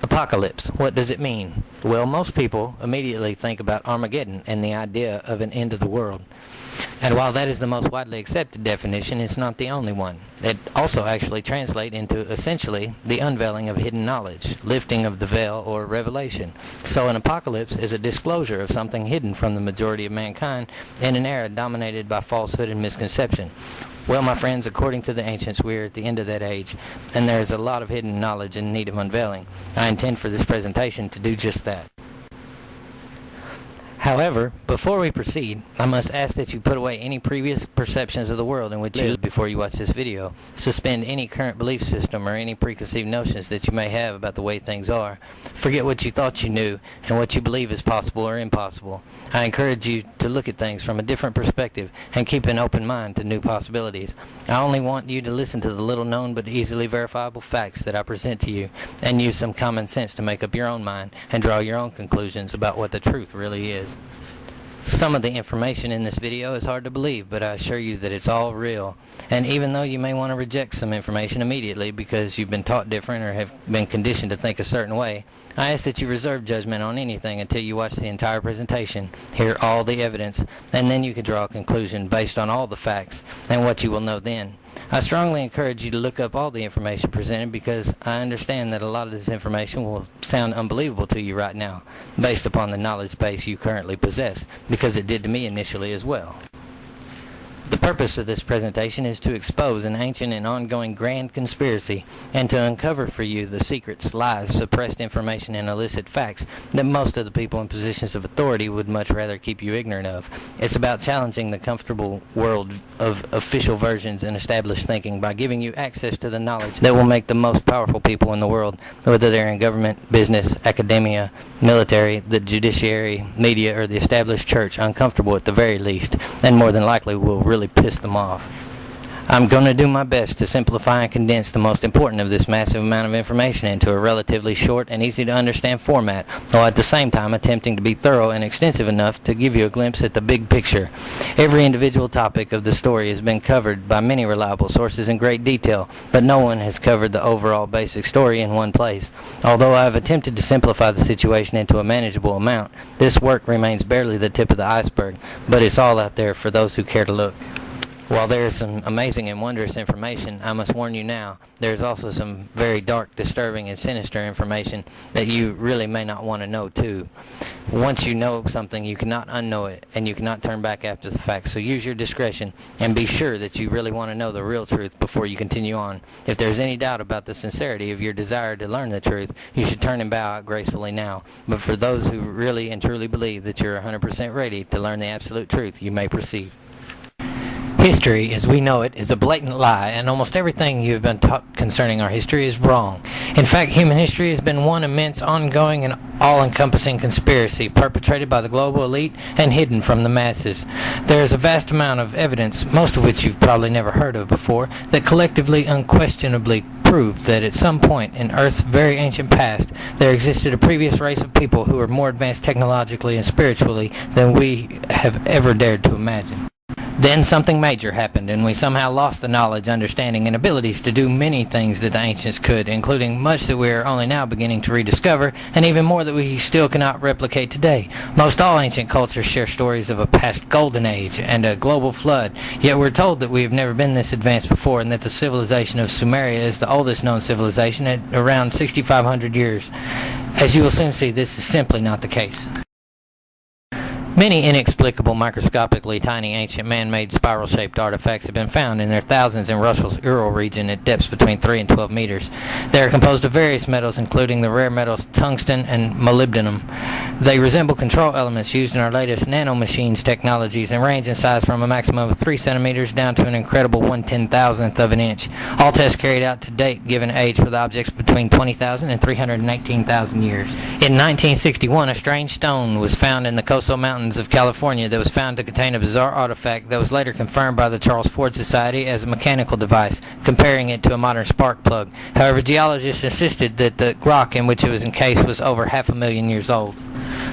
Apocalypse. What does it mean? Well, most people immediately think about Armageddon and the idea of an end of the world. And while that is the most widely accepted definition, it's not the only one. It also actually translates into essentially the unveiling of hidden knowledge, lifting of the veil, or revelation. So an apocalypse is a disclosure of something hidden from the majority of mankind in an era dominated by falsehood and misconception. Well, my friends, according to the ancients, we are at the end of that age, and there is a lot of hidden knowledge in need of unveiling. I intend for this presentation to do just that. However, before we proceed, I must ask that you put away any previous perceptions of the world in which you live before you watch this video. Suspend any current belief system or any preconceived notions that you may have about the way things are. Forget what you thought you knew and what you believe is possible or impossible. I encourage you to look at things from a different perspective and keep an open mind to new possibilities. I only want you to listen to the little known but easily verifiable facts that I present to you and use some common sense to make up your own mind and draw your own conclusions about what the truth really is. Some of the information in this video is hard to believe, but I assure you that it's all real. And even though you may want to reject some information immediately because you've been taught different or have been conditioned to think a certain way, I ask that you reserve judgment on anything until you watch the entire presentation, hear all the evidence, and then you can draw a conclusion based on all the facts and what you will know then. I strongly encourage you to look up all the information presented because I understand that a lot of this information will sound unbelievable to you right now, based upon the knowledge base you currently possess, because it did to me initially as well. The purpose of this presentation is to expose an ancient and ongoing grand conspiracy and to uncover for you the secrets, lies, suppressed information, and illicit facts that most of the people in positions of authority would much rather keep you ignorant of. It's about challenging the comfortable world of official versions and established thinking by giving you access to the knowledge that will make the most powerful people in the world, whether they're in government, business, academia, military, the judiciary, media, or the established church, uncomfortable at the very least, and more than likely will really piss them off. I'm going to do my best to simplify and condense the most important of this massive amount of information into a relatively short and easy to understand format, while at the same time attempting to be thorough and extensive enough to give you a glimpse at the big picture. Every individual topic of the story has been covered by many reliable sources in great detail, but no one has covered the overall basic story in one place. Although I have attempted to simplify the situation into a manageable amount, this work remains barely the tip of the iceberg, but it's all out there for those who care to look. While there is some amazing and wondrous information, I must warn you now, there is also some very dark, disturbing, and sinister information that you really may not want to know too. Once you know something, you cannot unknow it, and you cannot turn back after the fact. So use your discretion, and be sure that you really want to know the real truth before you continue on. If there's any doubt about the sincerity of your desire to learn the truth, you should turn and bow out gracefully now. But for those who really and truly believe that you're 100% ready to learn the absolute truth, you may proceed. History, as we know it, is a blatant lie, and almost everything you have been taught concerning our history is wrong. In fact, human history has been one immense, ongoing, and all-encompassing conspiracy perpetrated by the global elite and hidden from the masses. There is a vast amount of evidence, most of which you've probably never heard of before, that collectively, unquestionably prove that at some point in Earth's very ancient past, there existed a previous race of people who were more advanced technologically and spiritually than we have ever dared to imagine. Then something major happened, and we somehow lost the knowledge, understanding, and abilities to do many things that the ancients could, including much that we are only now beginning to rediscover, and even more that we still cannot replicate today. Most all ancient cultures share stories of a past golden age and a global flood, yet we're told that we have never been this advanced before, and that the civilization of Sumeria is the oldest known civilization at around 6,500 years. As you will soon see, this is simply not the case. Many inexplicable, microscopically tiny, ancient man-made spiral-shaped artifacts have been found in their thousands in Russia's Ural region at depths between 3 and 12 meters. They are composed of various metals, including the rare metals tungsten and molybdenum. They resemble control elements used in our latest nanomachines technologies and range in size from a maximum of 3 centimeters down to an incredible 1/10,000th of an inch. All tests carried out to date give an age for the objects between 20,000 and 319,000 years. In 1961, a strange stone was found in the coastal mountains of California that was found to contain a bizarre artifact that was later confirmed by the Charles Ford Society as a mechanical device, comparing it to a modern spark plug. However, geologists insisted that the rock in which it was encased was over 500,000 years old.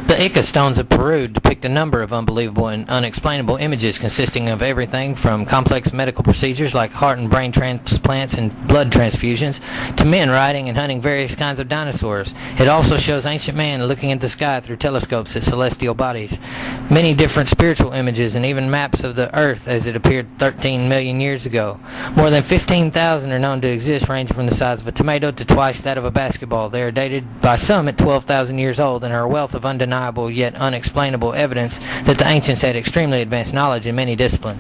The Ica stones of Peru depict a number of unbelievable and unexplainable images consisting of everything from complex medical procedures like heart and brain transplants and blood transfusions to men riding and hunting various kinds of dinosaurs. It also shows ancient man looking at the sky through telescopes at celestial bodies, many different spiritual images, and even maps of the earth as it appeared 13 million years ago. More than 15,000 are known to exist, ranging from the size of a tomato to twice that of a basketball. They are dated by some at 12,000 years old and are a wealth of undeniable yet unexplainable evidence that the ancients had extremely advanced knowledge in many disciplines.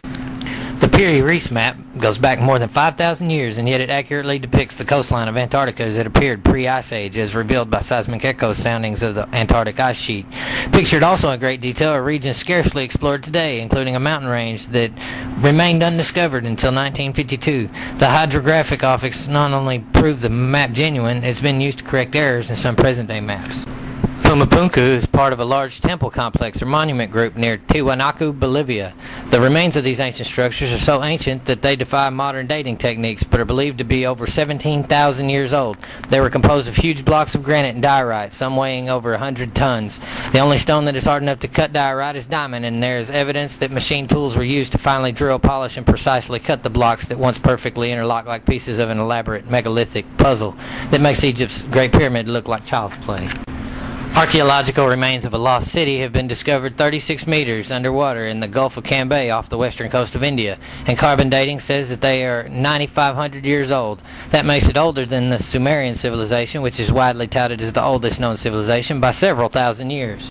The Piri-Reis map goes back more than 5,000 years, and yet it accurately depicts the coastline of Antarctica as it appeared pre-Ice Age, as revealed by seismic echo soundings of the Antarctic ice sheet. Pictured also in great detail are regions scarcely explored today, including a mountain range that remained undiscovered until 1952. The hydrographic office not only proved the map genuine, it's been used to correct errors in some present-day maps. Pumapunku is part of a large temple complex or monument group near Tiwanaku, Bolivia. The remains of these ancient structures are so ancient that they defy modern dating techniques, but are believed to be over 17,000 years old. They were composed of huge blocks of granite and diorite, some weighing over 100 tons. The only stone that is hard enough to cut diorite is diamond, and there is evidence that machine tools were used to finally drill, polish, and precisely cut the blocks that once perfectly interlocked like pieces of an elaborate megalithic puzzle that makes Egypt's Great Pyramid look like child's play. Archaeological remains of a lost city have been discovered 36 meters underwater in the Gulf of Cambay off the western coast of India, and carbon dating says that they are 9,500 years old. That makes it older than the Sumerian civilization, which is widely touted as the oldest known civilization, by several thousand years.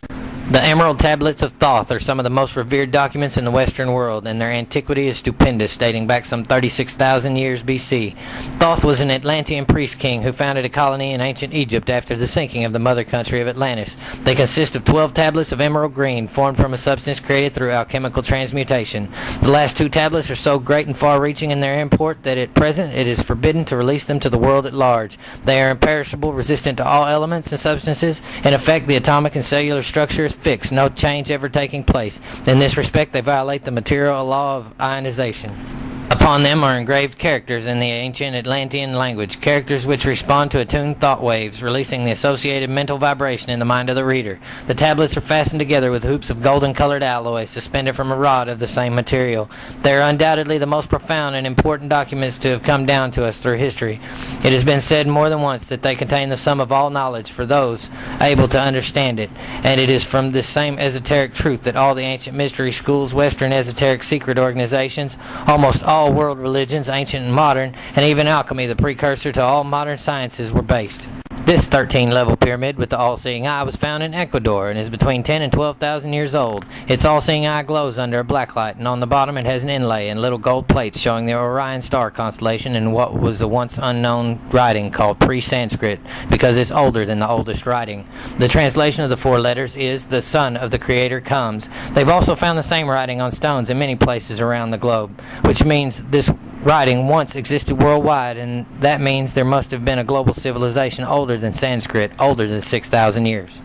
The Emerald Tablets of Thoth are some of the most revered documents in the Western world, and their antiquity is stupendous, dating back some 36,000 years BC. Thoth was an Atlantean priest king who founded a colony in ancient Egypt after the sinking of the mother country of Atlantis. They consist of 12 tablets of emerald green, formed from a substance created through alchemical transmutation. The last 2 tablets are so great and far-reaching in their import that at present it is forbidden to release them to the world at large. They are imperishable, resistant to all elements and substances. In effect, the atomic and cellular structure is fixed, no change ever taking place. In this respect, they violate the material law of ionization. Upon them are engraved characters in the ancient Atlantean language, characters which respond to attuned thought waves, releasing the associated mental vibration in the mind of the reader. The tablets are fastened together with hoops of golden-colored alloy suspended from a rod of the same material. They are undoubtedly the most profound and important documents to have come down to us through history. It has been said more than once that they contain the sum of all knowledge for those able to understand it, and it is from this same esoteric truth that all the ancient mystery schools, Western esoteric secret organizations, almost all world religions, ancient and modern, and even alchemy, the precursor to all modern sciences, were based. This 13-level pyramid with the all-seeing eye was found in Ecuador and is between 10 and 12,000 years old. Its all-seeing eye glows under a black light, and on the bottom it has an inlay and little gold plates showing the Orion star constellation in what was a once unknown writing called pre-Sanskrit, because it's older than the oldest writing. The translation of the 4 letters is, "The Son of the Creator comes." They've also found the same writing on stones in many places around the globe, which means this writing once existed worldwide, and that means there must have been a global civilization older than Sanskrit, older than 6,000 years.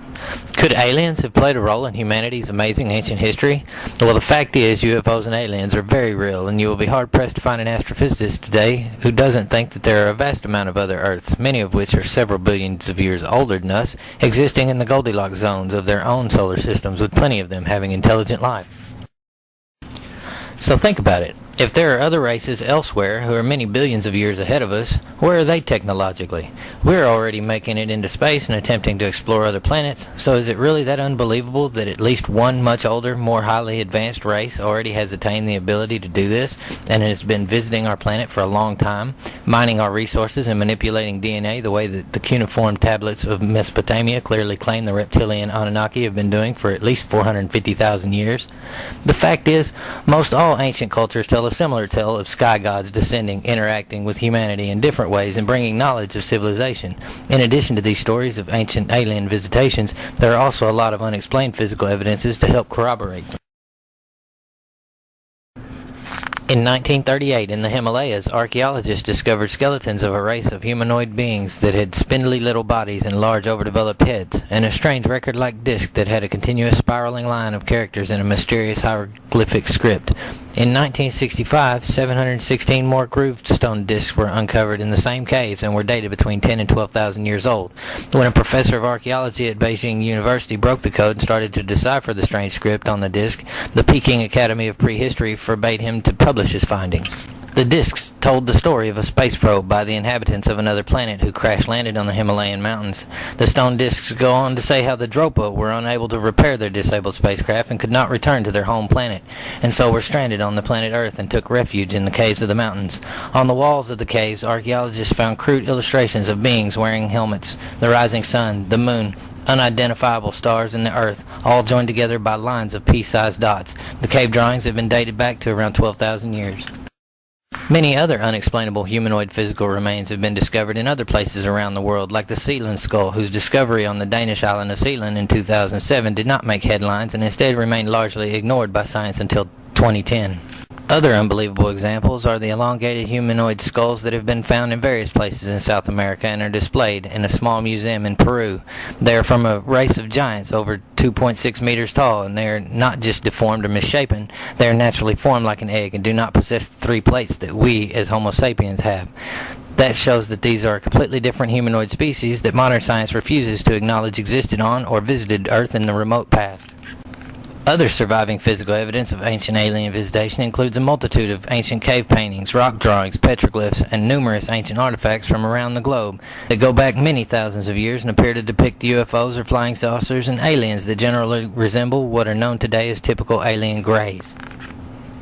Could aliens have played a role in humanity's amazing ancient history? Well, the fact is UFOs and aliens are very real, and you will be hard-pressed to find an astrophysicist today who doesn't think that there are a vast amount of other Earths, many of which are several billions of years older than us, existing in the Goldilocks zones of their own solar systems, with plenty of them having intelligent life. So think about it. If there are other races elsewhere who are many billions of years ahead of us, where are they technologically? We're already making it into space and attempting to explore other planets, so is it really that unbelievable that at least one much older, more highly advanced race already has attained the ability to do this and has been visiting our planet for a long time, mining our resources and manipulating DNA the way that the cuneiform tablets of Mesopotamia clearly claim the reptilian Anunnaki have been doing for at least 450,000 years? The fact is, most all ancient cultures tell a similar tale of sky gods descending, interacting with humanity in different ways, and bringing knowledge of civilization. In addition to these stories of ancient alien visitations, there are also a lot of unexplained physical evidences to help corroborate them. In 1938, in the Himalayas, archaeologists discovered skeletons of a race of humanoid beings that had spindly little bodies and large overdeveloped heads, and a strange record-like disc that had a continuous spiraling line of characters in a mysterious hieroglyphic script. In 1965, 716 more grooved stone discs were uncovered in the same caves and were dated between 10 and 12,000 years old. When a professor of archaeology at Beijing University broke the code and started to decipher the strange script on the disc, the Peking Academy of Prehistory forbade him to publish his findings. The discs told the story of a space probe by the inhabitants of another planet who crash-landed on the Himalayan mountains. The stone discs go on to say how the Dropa were unable to repair their disabled spacecraft and could not return to their home planet, and so were stranded on the planet Earth and took refuge in the caves of the mountains. On the walls of the caves, archaeologists found crude illustrations of beings wearing helmets, the rising sun, the moon, unidentifiable stars, and the Earth, all joined together by lines of pea-sized dots. The cave drawings have been dated back to around 12,000 years. Many other unexplainable humanoid physical remains have been discovered in other places around the world, like the Sealand skull, whose discovery on the Danish island of Sealand in 2007 did not make headlines and instead remained largely ignored by science until 2010. Other unbelievable examples are the elongated humanoid skulls that have been found in various places in South America and are displayed in a small museum in Peru. They are from a race of giants over 2.6 meters tall, and they are not just deformed or misshapen, they are naturally formed like an egg and do not possess the three plates that we as Homo sapiens have. That shows that these are a completely different humanoid species that modern science refuses to acknowledge existed on or visited Earth in the remote past. Other surviving physical evidence of ancient alien visitation includes a multitude of ancient cave paintings, rock drawings, petroglyphs, and numerous ancient artifacts from around the globe that go back many thousands of years and appear to depict UFOs or flying saucers and aliens that generally resemble what are known today as typical alien greys.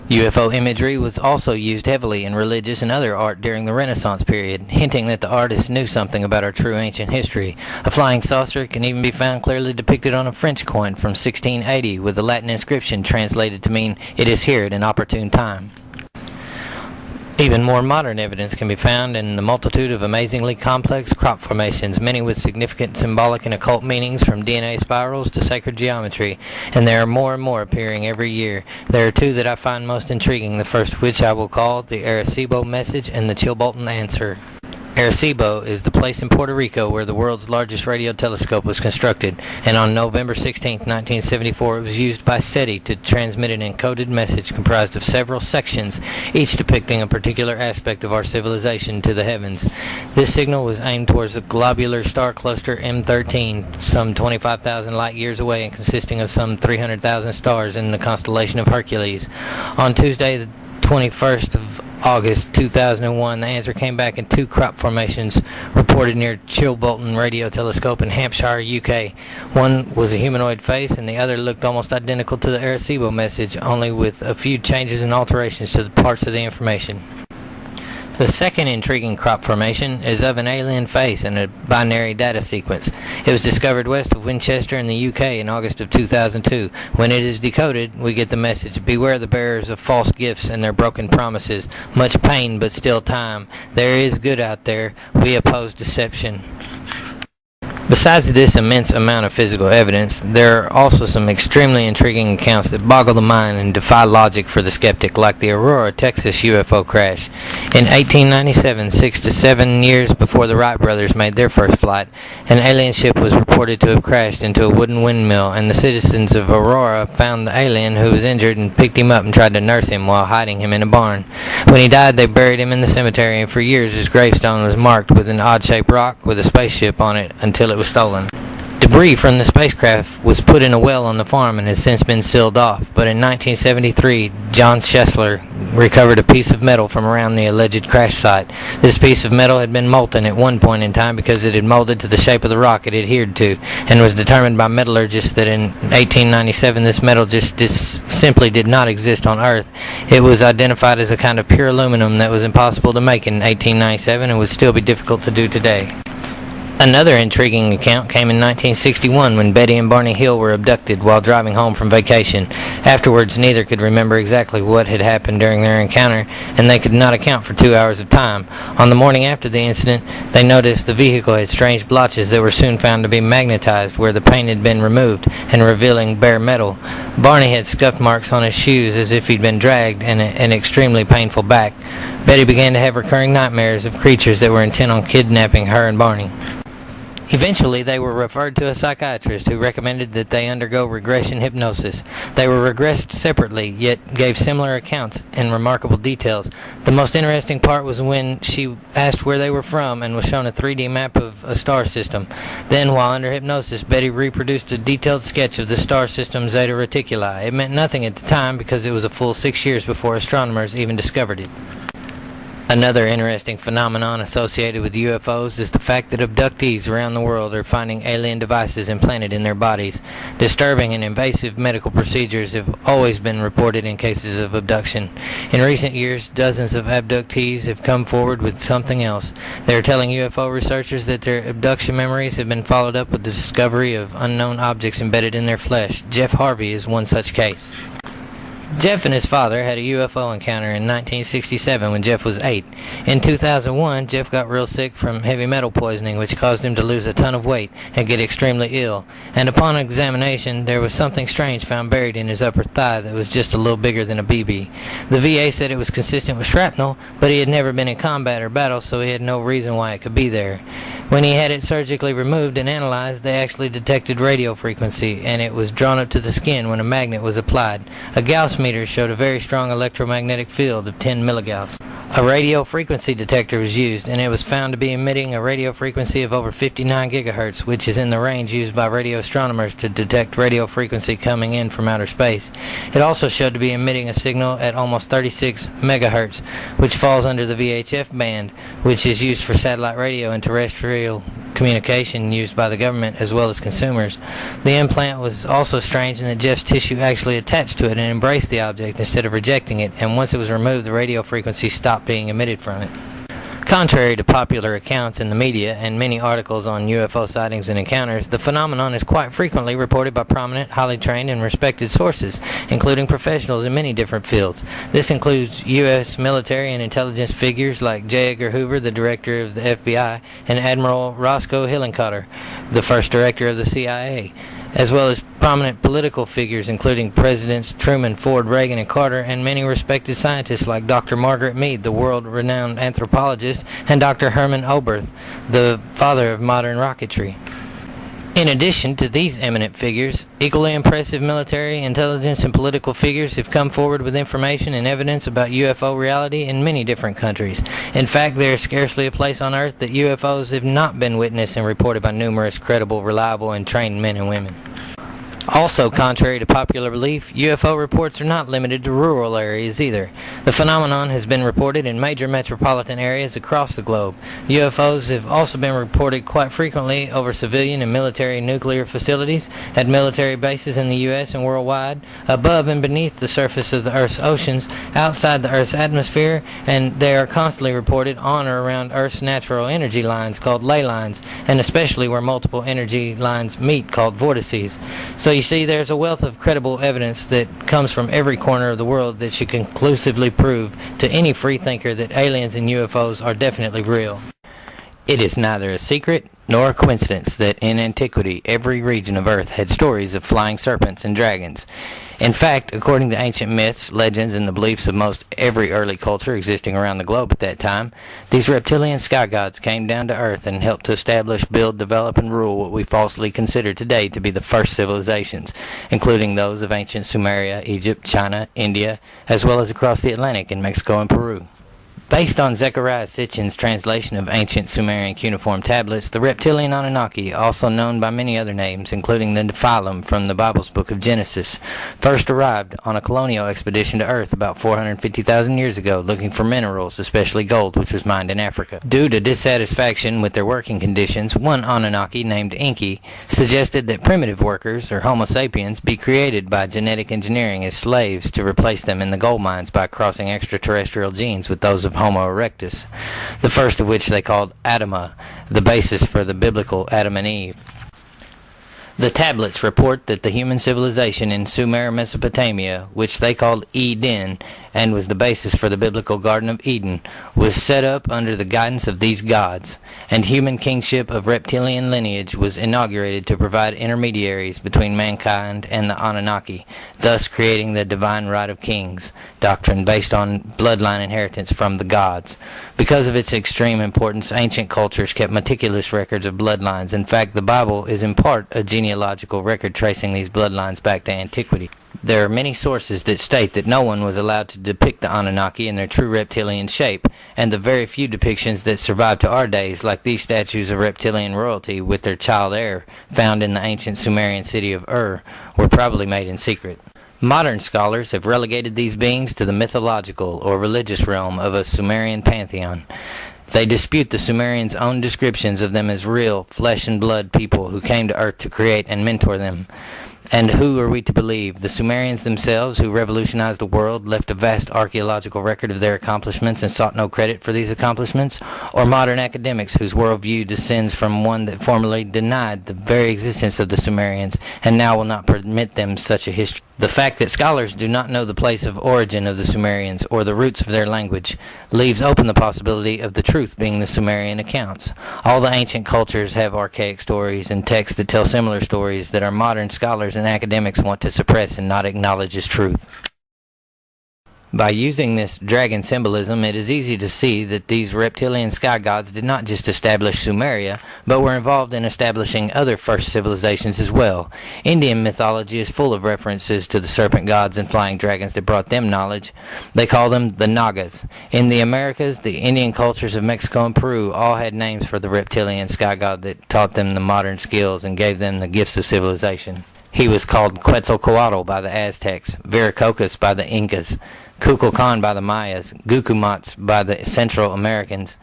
UFO imagery was also used heavily in religious and other art during the Renaissance period, hinting that the artists knew something about our true ancient history. A flying saucer can even be found clearly depicted on a French coin from 1680 with a Latin inscription translated to mean, "It is here at an opportune time." Even more modern evidence can be found in the multitude of amazingly complex crop formations, many with significant symbolic and occult meanings from DNA spirals to sacred geometry, and there are more and more appearing every year. There are two that I find most intriguing, the first of which I will call the Arecibo message and the Chilbolton answer. Arecibo is the place in Puerto Rico where the world's largest radio telescope was constructed, and on November 16, 1974, it was used by SETI to transmit an encoded message comprised of several sections, each depicting a particular aspect of our civilization to the heavens. This signal was aimed towards the globular star cluster M13, some 25,000 light years away and consisting of some 300,000 stars in the constellation of Hercules. On Tuesday, the 21st of August 2001, the answer came back in two crop formations reported near Chilbolton Radio Telescope in Hampshire, UK. One was a humanoid face and the other looked almost identical to the Arecibo message, only with a few changes and alterations to the parts of the information. The second intriguing crop formation is of an alien face in a binary data sequence. It was discovered west of Winchester in the UK in August of 2002. When it is decoded, we get the message, "Beware the bearers of false gifts and their broken promises. Much pain, but still time. There is good out there. We oppose deception." Besides this immense amount of physical evidence, there are also some extremely intriguing accounts that boggle the mind and defy logic for the skeptic, like the Aurora, Texas UFO crash. In 1897, 6 to 7 years before the Wright brothers made their first flight, an alien ship was reported to have crashed into a wooden windmill, and the citizens of Aurora found the alien who was injured and picked him up and tried to nurse him while hiding him in a barn. When he died, they buried him in the cemetery, and for years his gravestone was marked with an odd-shaped rock with a spaceship on it until it was stolen. Debris from the spacecraft was put in a well on the farm and has since been sealed off, but in 1973, John Schessler recovered a piece of metal from around the alleged crash site. This piece of metal had been molten at one point in time because it had molded to the shape of the rock it adhered to, and was determined by metallurgists that in 1897 this metal just simply did not exist on Earth. It was identified as a kind of pure aluminum that was impossible to make in 1897 and would still be difficult to do today. Another intriguing account came in 1961 when Betty and Barney Hill were abducted while driving home from vacation. Afterwards, neither could remember exactly what had happened during their encounter, and they could not account for 2 hours of time. On the morning after the incident, they noticed the vehicle had strange blotches that were soon found to be magnetized where the paint had been removed and revealing bare metal. Barney had scuff marks on his shoes as if he'd been dragged and an extremely painful back. Betty began to have recurring nightmares of creatures that were intent on kidnapping her and Barney. Eventually, they were referred to a psychiatrist who recommended that they undergo regression hypnosis. They were regressed separately, yet gave similar accounts in remarkable details. The most interesting part was when she asked where they were from and was shown a 3D map of a star system. Then, while under hypnosis, Betty reproduced a detailed sketch of the star system Zeta Reticuli. It meant nothing at the time because it was a full 6 years before astronomers even discovered it. Another interesting phenomenon associated with UFOs is the fact that abductees around the world are finding alien devices implanted in their bodies. Disturbing and invasive medical procedures have always been reported in cases of abduction. In recent years, dozens of abductees have come forward with something else. They are telling UFO researchers that their abduction memories have been followed up with the discovery of unknown objects embedded in their flesh. Jeff Harvey is one such case. Jeff and his father had a UFO encounter in 1967 when Jeff was 8. In 2001, Jeff got real sick from heavy metal poisoning, which caused him to lose a ton of weight and get extremely ill. And upon examination, there was something strange found buried in his upper thigh that was just a little bigger than a BB. The VA said it was consistent with shrapnel, but he had never been in combat or battle, so he had no reason why it could be there. When he had it surgically removed and analyzed, they actually detected radio frequency, and it was drawn up to the skin when a magnet was applied. A Gauss meter showed a very strong electromagnetic field of 10 milligauss. A radio frequency detector was used, and it was found to be emitting a radio frequency of over 59 gigahertz, which is in the range used by radio astronomers to detect radio frequency coming in from outer space. It also showed to be emitting a signal at almost 36 megahertz, which falls under the VHF band, which is used for satellite radio and terrestrial communication used by the government as well as consumers. The implant was also strange in that Jeff's tissue actually attached to it and embraced the object instead of rejecting it, and once it was removed, the radio frequency stopped being emitted from it. Contrary to popular accounts in the media and many articles on UFO sightings and encounters, the phenomenon is quite frequently reported by prominent, highly trained, and respected sources, including professionals in many different fields. This includes U.S. military and intelligence figures like J. Edgar Hoover, the director of the FBI, and Admiral Roscoe Hillenkotter, the first director of the CIA, as well as prominent political figures including Presidents Truman, Ford, Reagan, and Carter, and many respected scientists like Dr. Margaret Mead, the world-renowned anthropologist, and Dr. Herman Oberth, the father of modern rocketry. In addition to these eminent figures, equally impressive military, intelligence, and political figures have come forward with information and evidence about UFO reality in many different countries. In fact, there is scarcely a place on Earth that UFOs have not been witnessed and reported by numerous credible, reliable, and trained men and women. Also, contrary to popular belief, UFO reports are not limited to rural areas either. The phenomenon has been reported in major metropolitan areas across the globe. UFOs have also been reported quite frequently over civilian and military nuclear facilities, at military bases in the U.S. and worldwide, above and beneath the surface of the Earth's oceans, outside the Earth's atmosphere, and they are constantly reported on or around Earth's natural energy lines called ley lines, and especially where multiple energy lines meet called vortices. So you see, there's a wealth of credible evidence that comes from every corner of the world that should conclusively prove to any free thinker that aliens and UFOs are definitely real. It is neither a secret nor a coincidence that in antiquity every region of Earth had stories of flying serpents and dragons. In fact, according to ancient myths, legends, and the beliefs of most every early culture existing around the globe at that time, these reptilian sky gods came down to Earth and helped to establish, build, develop, and rule what we falsely consider today to be the first civilizations, including those of ancient Sumeria, Egypt, China, India, as well as across the Atlantic in Mexico and Peru. Based on Zechariah Sitchin's translation of ancient Sumerian cuneiform tablets, the reptilian Anunnaki, also known by many other names, including the Nephilim from the Bible's book of Genesis, first arrived on a colonial expedition to Earth about 450,000 years ago, looking for minerals, especially gold, which was mined in Africa. Due to dissatisfaction with their working conditions, one Anunnaki named Enki suggested that primitive workers, or Homo sapiens, be created by genetic engineering as slaves to replace them in the gold mines by crossing extraterrestrial genes with those of Homo erectus, the first of which they called Adama, the basis for the biblical Adam and Eve. The tablets report that the human civilization in Sumer, Mesopotamia, which they called Eden, and was the basis for the biblical Garden of Eden, was set up under the guidance of these gods, and human kingship of reptilian lineage was inaugurated to provide intermediaries between mankind and the Anunnaki, thus creating the divine right of kings doctrine based on bloodline inheritance from the gods. Because of its extreme importance, ancient cultures kept meticulous records of bloodlines. In fact, the Bible is in part a genealogical record tracing these bloodlines back to antiquity. There are many sources that state that no one was allowed to depict the Anunnaki in their true reptilian shape, and the very few depictions that survive to our days, like these statues of reptilian royalty with their child heir found in the ancient Sumerian city of Ur, were probably made in secret. Modern scholars have relegated these beings to the mythological or religious realm of a Sumerian pantheon. They dispute the Sumerians' own descriptions of them as real, flesh and blood people who came to Earth to create and mentor them. And who are we to believe? The Sumerians themselves, who revolutionized the world, left a vast archaeological record of their accomplishments and sought no credit for these accomplishments? Or modern academics whose worldview descends from one that formerly denied the very existence of the Sumerians and now will not permit them such a history? The fact that scholars do not know the place of origin of the Sumerians or the roots of their language leaves open the possibility of the truth being the Sumerian accounts. All the ancient cultures have archaic stories and texts that tell similar stories that our modern scholars and academics want to suppress and not acknowledge as truth. By using this dragon symbolism, it is easy to see that these reptilian sky gods did not just establish Sumeria, but were involved in establishing other first civilizations as well. Indian mythology is full of references to the serpent gods and flying dragons that brought them knowledge. They call them the Nagas. In the Americas, the Indian cultures of Mexico and Peru all had names for the reptilian sky god that taught them the modern skills and gave them the gifts of civilization. He was called Quetzalcoatl by the Aztecs, Viracocha by the Incas, Kukulkan by the Mayas, Gucumatz by the Central Americans,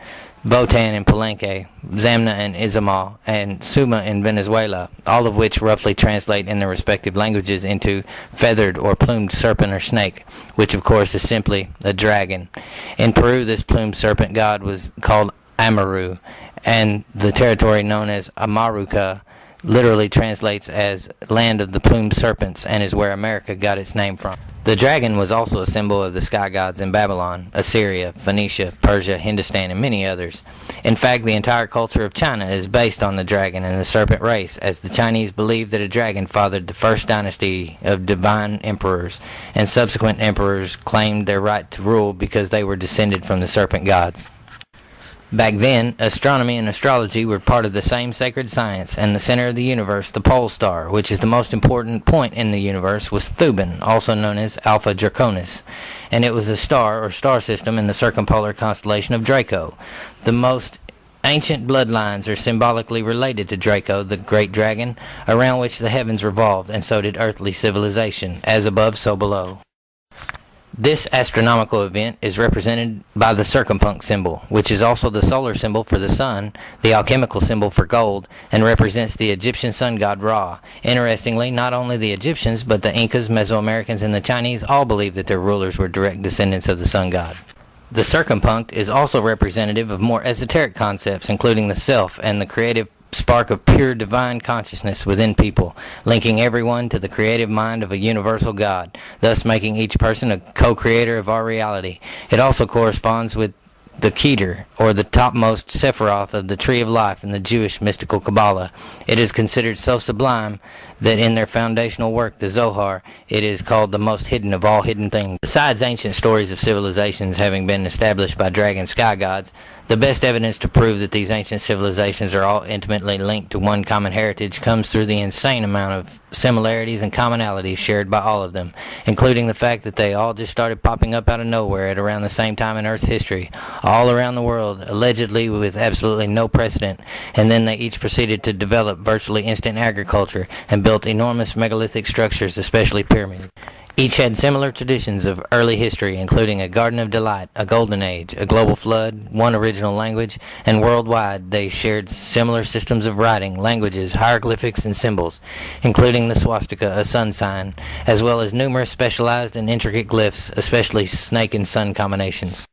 Botan in Palenque, Zamna in Izamal, and Suma in Venezuela, all of which roughly translate in their respective languages into feathered or plumed serpent or snake, which of course is simply a dragon. In Peru, this plumed serpent god was called Amaru, and the territory known as Amaruca literally translates as land of the plumed serpents and is where America got its name from. The dragon was also a symbol of the sky gods in Babylon, Assyria, Phoenicia, Persia, Hindustan, and many others. In fact, the entire culture of China is based on the dragon and the serpent race, as the Chinese believe that a dragon fathered the first dynasty of divine emperors, and subsequent emperors claimed their right to rule because they were descended from the serpent gods. Back then, astronomy and astrology were part of the same sacred science, and the center of the universe, the pole star, which is the most important point in the universe, was Thuban, also known as Alpha Draconis, and it was a star or star system in the circumpolar constellation of Draco. The most ancient bloodlines are symbolically related to Draco, the great dragon, around which the heavens revolved, and so did earthly civilization, as above, so below. This astronomical event is represented by the circumpunct symbol, which is also the solar symbol for the sun, the alchemical symbol for gold, and represents the Egyptian sun god Ra. Interestingly, not only the Egyptians, but the Incas, Mesoamericans, and the Chinese all believed that their rulers were direct descendants of the sun god. The circumpunct is also representative of more esoteric concepts, including the self and the creative spark of pure divine consciousness within people, linking everyone to the creative mind of a universal God, thus making each person a co-creator of our reality. It also corresponds with the Keter, or the topmost Sephiroth of the Tree of Life in the Jewish mystical Kabbalah. It is considered so sublime that in their foundational work, the Zohar, it is called the most hidden of all hidden things. Besides ancient stories of civilizations having been established by dragon sky gods, the best evidence to prove that these ancient civilizations are all intimately linked to one common heritage comes through the insane amount of similarities and commonalities shared by all of them, including the fact that they all just started popping up out of nowhere at around the same time in Earth's history, all around the world, allegedly with absolutely no precedent, and then they each proceeded to develop virtually instant agriculture and built enormous megalithic structures, especially pyramids. Each had similar traditions of early history, including a Garden of Delight, a Golden Age, a global flood, one original language, and worldwide they shared similar systems of writing, languages, hieroglyphics, and symbols, including the swastika, a sun sign, as well as numerous specialized and intricate glyphs, especially snake and sun combinations.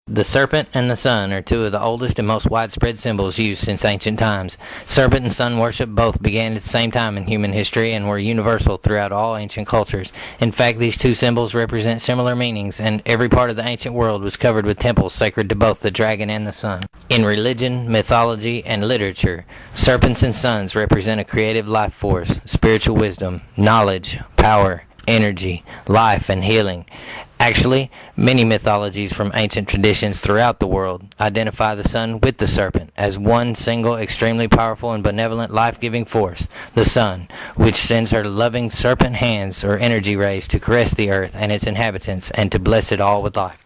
The serpent and the sun are two of the oldest and most widespread symbols used since ancient times. Serpent and sun worship both began at the same time in human history and were universal throughout all ancient cultures. In fact, these two symbols represent similar meanings, and every part of the ancient world was covered with temples sacred to both the dragon and the sun. In religion, mythology, and literature, serpents and suns represent a creative life force, spiritual wisdom, knowledge, power, energy, life, and healing. Actually, many mythologies from ancient traditions throughout the world identify the sun with the serpent as one single extremely powerful and benevolent life-giving force, the sun, which sends her loving serpent hands or energy rays to caress the earth and its inhabitants and to bless it all with life.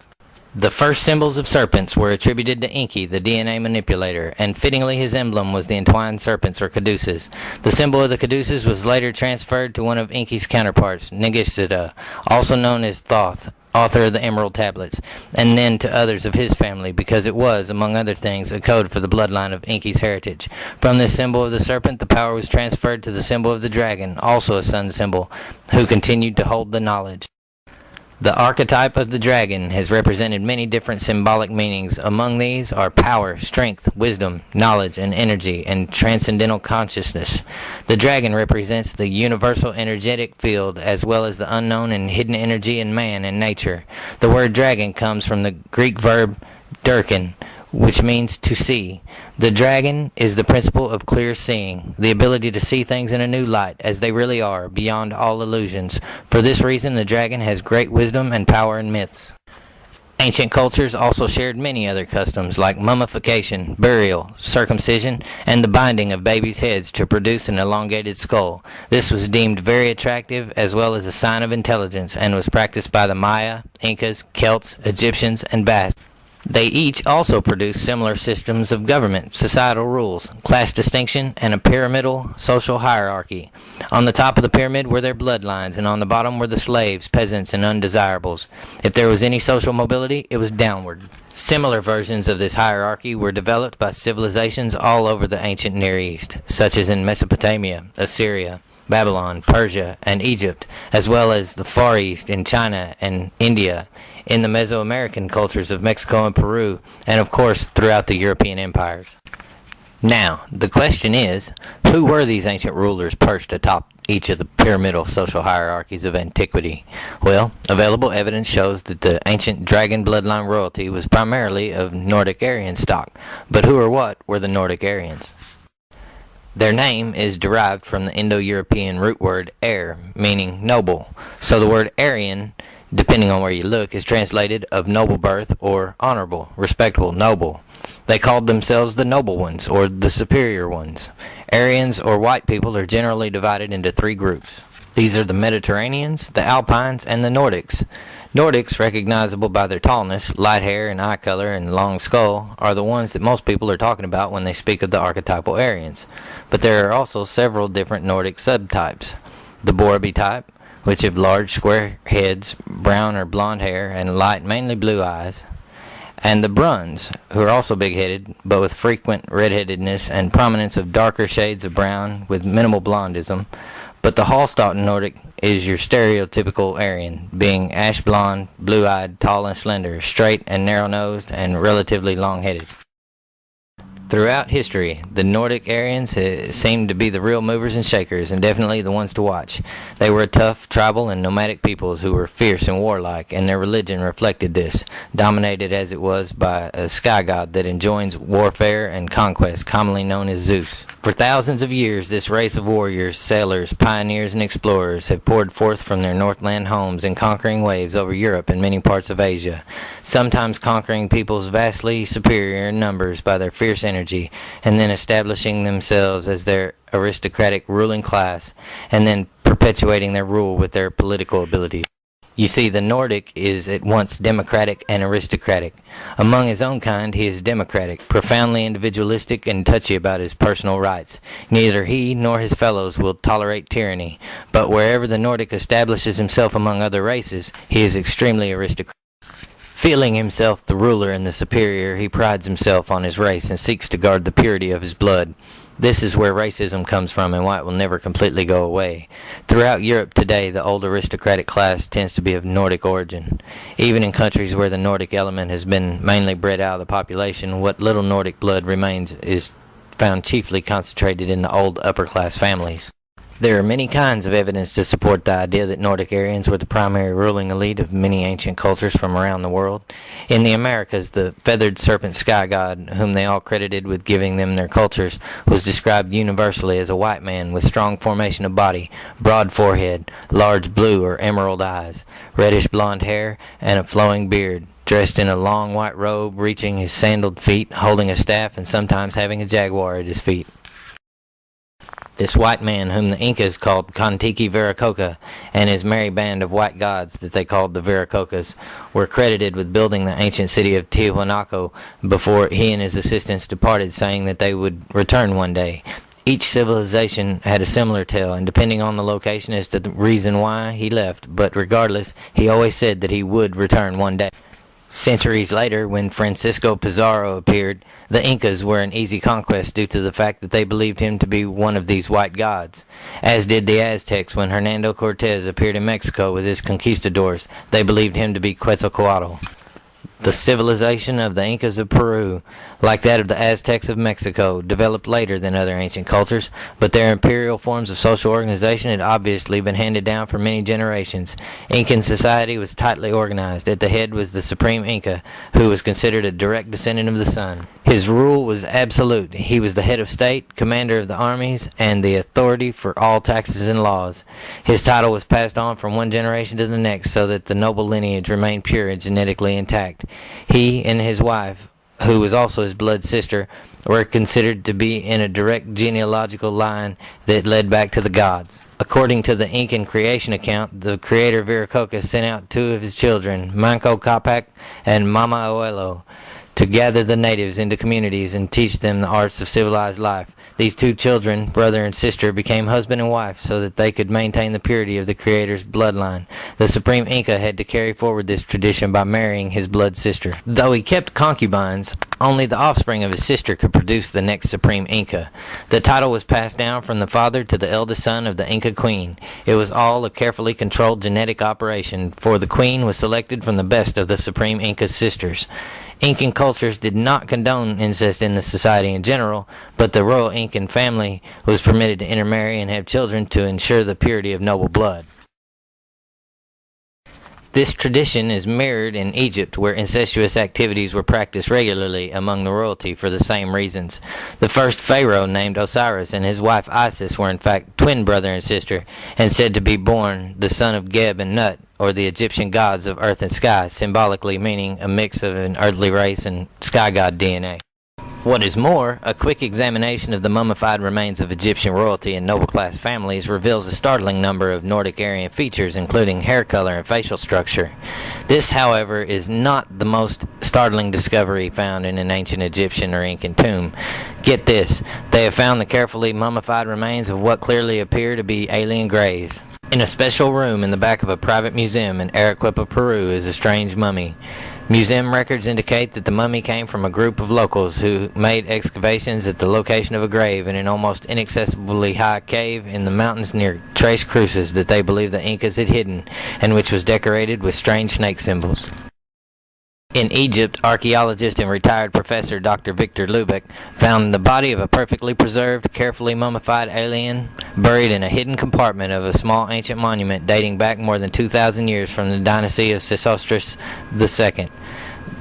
The first symbols of serpents were attributed to Enki, the DNA manipulator, and fittingly his emblem was the entwined serpents or caduceus. The symbol of the caduceus was later transferred to one of Enki's counterparts, Ningishzida, also known as Thoth, author of the Emerald Tablets, and then to others of his family, because it was, among other things, a code for the bloodline of Enki's heritage. From this symbol of the serpent, the power was transferred to the symbol of the dragon, also a sun symbol, who continued to hold the knowledge. The archetype of the dragon has represented many different symbolic meanings. Among these are power, strength, wisdom, knowledge, and energy, and transcendental consciousness. The dragon represents the universal energetic field as well as the unknown and hidden energy in man and nature. The word dragon comes from the Greek verb durkin, which means to see. The dragon is the principle of clear seeing, the ability to see things in a new light as they really are, beyond all illusions. For this reason, the dragon has great wisdom and power in myths. Ancient cultures also shared many other customs like mummification, burial, circumcision, and the binding of babies' heads to produce an elongated skull. This was deemed very attractive as well as a sign of intelligence and was practiced by the Maya, Incas, Celts, Egyptians, and Basques. They each also produced similar systems of government, societal rules, class distinction, and a pyramidal social hierarchy. On the top of the pyramid were their bloodlines, and on the bottom were the slaves, peasants, and undesirables. If there was any social mobility, it was downward. Similar versions of this hierarchy were developed by civilizations all over the ancient Near East, such as in Mesopotamia, Assyria, Babylon, Persia, and Egypt, as well as the Far East in China and India, in the Mesoamerican cultures of Mexico and Peru, and of course throughout the European empires. Now, the question is, who were these ancient rulers perched atop each of the pyramidal social hierarchies of antiquity? Well, available evidence shows that the ancient dragon bloodline royalty was primarily of Nordic Aryan stock. But who or what were the Nordic Aryans? Their name is derived from the Indo-European root word "air," meaning noble. So the word Aryan, depending on where you look, is translated of noble birth or honorable, respectable, noble. They called themselves the noble ones or the superior ones. Aryans or white people are generally divided into three groups. These are the Mediterraneans, the Alpines, and the Nordics. Nordics, recognizable by their tallness, light hair and eye color, and long skull, are the ones that most people are talking about when they speak of the archetypal Aryans. But there are also several different Nordic subtypes. The Borby type, which have large square heads, brown or blonde hair, and light, mainly blue eyes. And the Bruns, who are also big-headed, but with frequent red-headedness and prominence of darker shades of brown with minimal blondism. But the Hallstatt Nordic is your stereotypical Aryan, being ash blonde, blue-eyed, tall and slender, straight and narrow-nosed, and relatively long-headed. Throughout history, the Nordic Aryans seemed to be the real movers and shakers, and definitely the ones to watch. They were a tough, tribal, and nomadic peoples who were fierce and warlike, and their religion reflected this, dominated as it was by a sky god that enjoins warfare and conquest, commonly known as Zeus. For thousands of years, this race of warriors, sailors, pioneers, and explorers have poured forth from their Northland homes in conquering waves over Europe and many parts of Asia, sometimes conquering peoples vastly superior in numbers by their fierce energy, and then establishing themselves as their aristocratic ruling class, and then perpetuating their rule with their political abilities. You see, the Nordic is at once democratic and aristocratic. Among his own kind, he is democratic, profoundly individualistic and touchy about his personal rights. Neither he nor his fellows will tolerate tyranny, but wherever the Nordic establishes himself among other races, he is extremely aristocratic. Feeling himself the ruler and the superior, he prides himself on his race and seeks to guard the purity of his blood. This is where racism comes from and why it will never completely go away. Throughout Europe today, the old aristocratic class tends to be of Nordic origin. Even in countries where the Nordic element has been mainly bred out of the population, what little Nordic blood remains is found chiefly concentrated in the old upper-class families. There are many kinds of evidence to support the idea that Nordic Aryans were the primary ruling elite of many ancient cultures from around the world. In the Americas, the feathered serpent sky god, whom they all credited with giving them their cultures, was described universally as a white man with strong formation of body, broad forehead, large blue or emerald eyes, reddish blonde hair, and a flowing beard, dressed in a long white robe reaching his sandaled feet, holding a staff and sometimes having a jaguar at his feet. This white man, whom the Incas called Kontiki Viracocha, and his merry band of white gods that they called the Viracocas, were credited with building the ancient city of Tiwanaku before he and his assistants departed, saying that they would return one day. Each civilization had a similar tale, and depending on the location as to the reason why he left, but regardless, he always said that he would return one day. Centuries later, when Francisco Pizarro appeared, the Incas were an easy conquest due to the fact that they believed him to be one of these white gods. As did the Aztecs when Hernando Cortez appeared in Mexico with his conquistadors. They believed him to be Quetzalcoatl. The civilization of the Incas of Peru, like that of the Aztecs of Mexico, developed later than other ancient cultures, but their imperial forms of social organization had obviously been handed down for many generations. Incan society was tightly organized. At the head was the supreme Inca, who was considered a direct descendant of the sun. His rule was absolute. He was the head of state, commander of the armies, and the authority for all taxes and laws. His title was passed on from one generation to the next so that the noble lineage remained pure and genetically intact. He and his wife, who was also his blood sister, were considered to be in a direct genealogical line that led back to the gods. According to the Incan creation account, the creator Viracocha sent out two of his children, Manco Capac and Mama Abuelo, to gather the natives into communities and teach them the arts of civilized life. These two children, brother and sister, became husband and wife so that they could maintain the purity of the Creator's bloodline. The Supreme Inca had to carry forward this tradition by marrying his blood sister. Though he kept concubines, only the offspring of his sister could produce the next Supreme Inca. The title was passed down from the father to the eldest son of the Inca queen. It was all a carefully controlled genetic operation, for the queen was selected from the best of the Supreme Inca's sisters. Incan cultures did not condone incest in the society in general, but the royal Incan family was permitted to intermarry and have children to ensure the purity of noble blood. This tradition is mirrored in Egypt, where incestuous activities were practiced regularly among the royalty for the same reasons. The first pharaoh, named Osiris, and his wife Isis were in fact twin brother and sister, and said to be born the son of Geb and Nut, or the Egyptian gods of earth and sky, symbolically meaning a mix of an earthly race and sky god DNA. What is more, a quick examination of the mummified remains of Egyptian royalty and noble-class families reveals a startling number of Nordic Aryan features, including hair color and facial structure. This, however, is not the most startling discovery found in an ancient Egyptian or Incan tomb. Get this, they have found the carefully mummified remains of what clearly appear to be alien graves. In a special room in the back of a private museum in Arequipa, Peru, is a strange mummy. Museum records indicate that the mummy came from a group of locals who made excavations at the location of a grave in an almost inaccessibly high cave in the mountains near Tres Cruces that they believe the Incas had hidden, and which was decorated with strange snake symbols. In Egypt, archaeologist and retired professor Dr. Victor Lubeck found the body of a perfectly preserved, carefully mummified alien buried in a hidden compartment of a small ancient monument dating back more than 2,000 years from the dynasty of Sesostris II.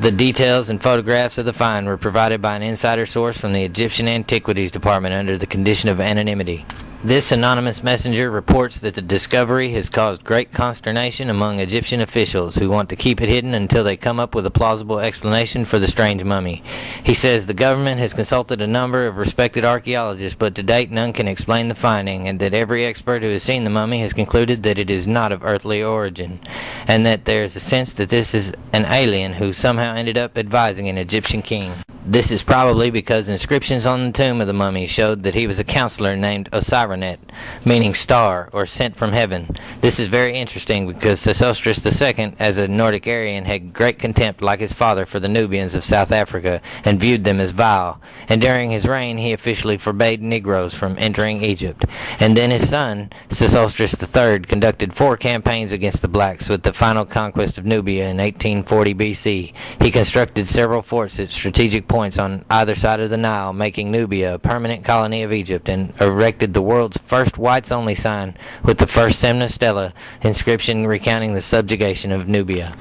The details and photographs of the find were provided by an insider source from the Egyptian Antiquities Department under the condition of anonymity. This anonymous messenger reports that the discovery has caused great consternation among Egyptian officials who want to keep it hidden until they come up with a plausible explanation for the strange mummy. He says the government has consulted a number of respected archaeologists, but to date none can explain the finding, and that every expert who has seen the mummy has concluded that it is not of earthly origin, and that there is a sense that this is an alien who somehow ended up advising an Egyptian king. This is probably because inscriptions on the tomb of the mummy showed that he was a counselor named Osirinet, meaning star or sent from heaven. This is very interesting because Sesostris II, as a Nordic Aryan, had great contempt like his father for the Nubians of South Africa and viewed them as vile, and during his reign he officially forbade Negroes from entering Egypt. And then his son, Sesostris III, conducted 4 campaigns against the blacks with the final conquest of Nubia in 1840 BC. He constructed several forts at strategic points on either side of the Nile, making Nubia a permanent colony of Egypt, and erected the world's first whites-only sign with the first Semna Stela inscription recounting the subjugation of Nubia.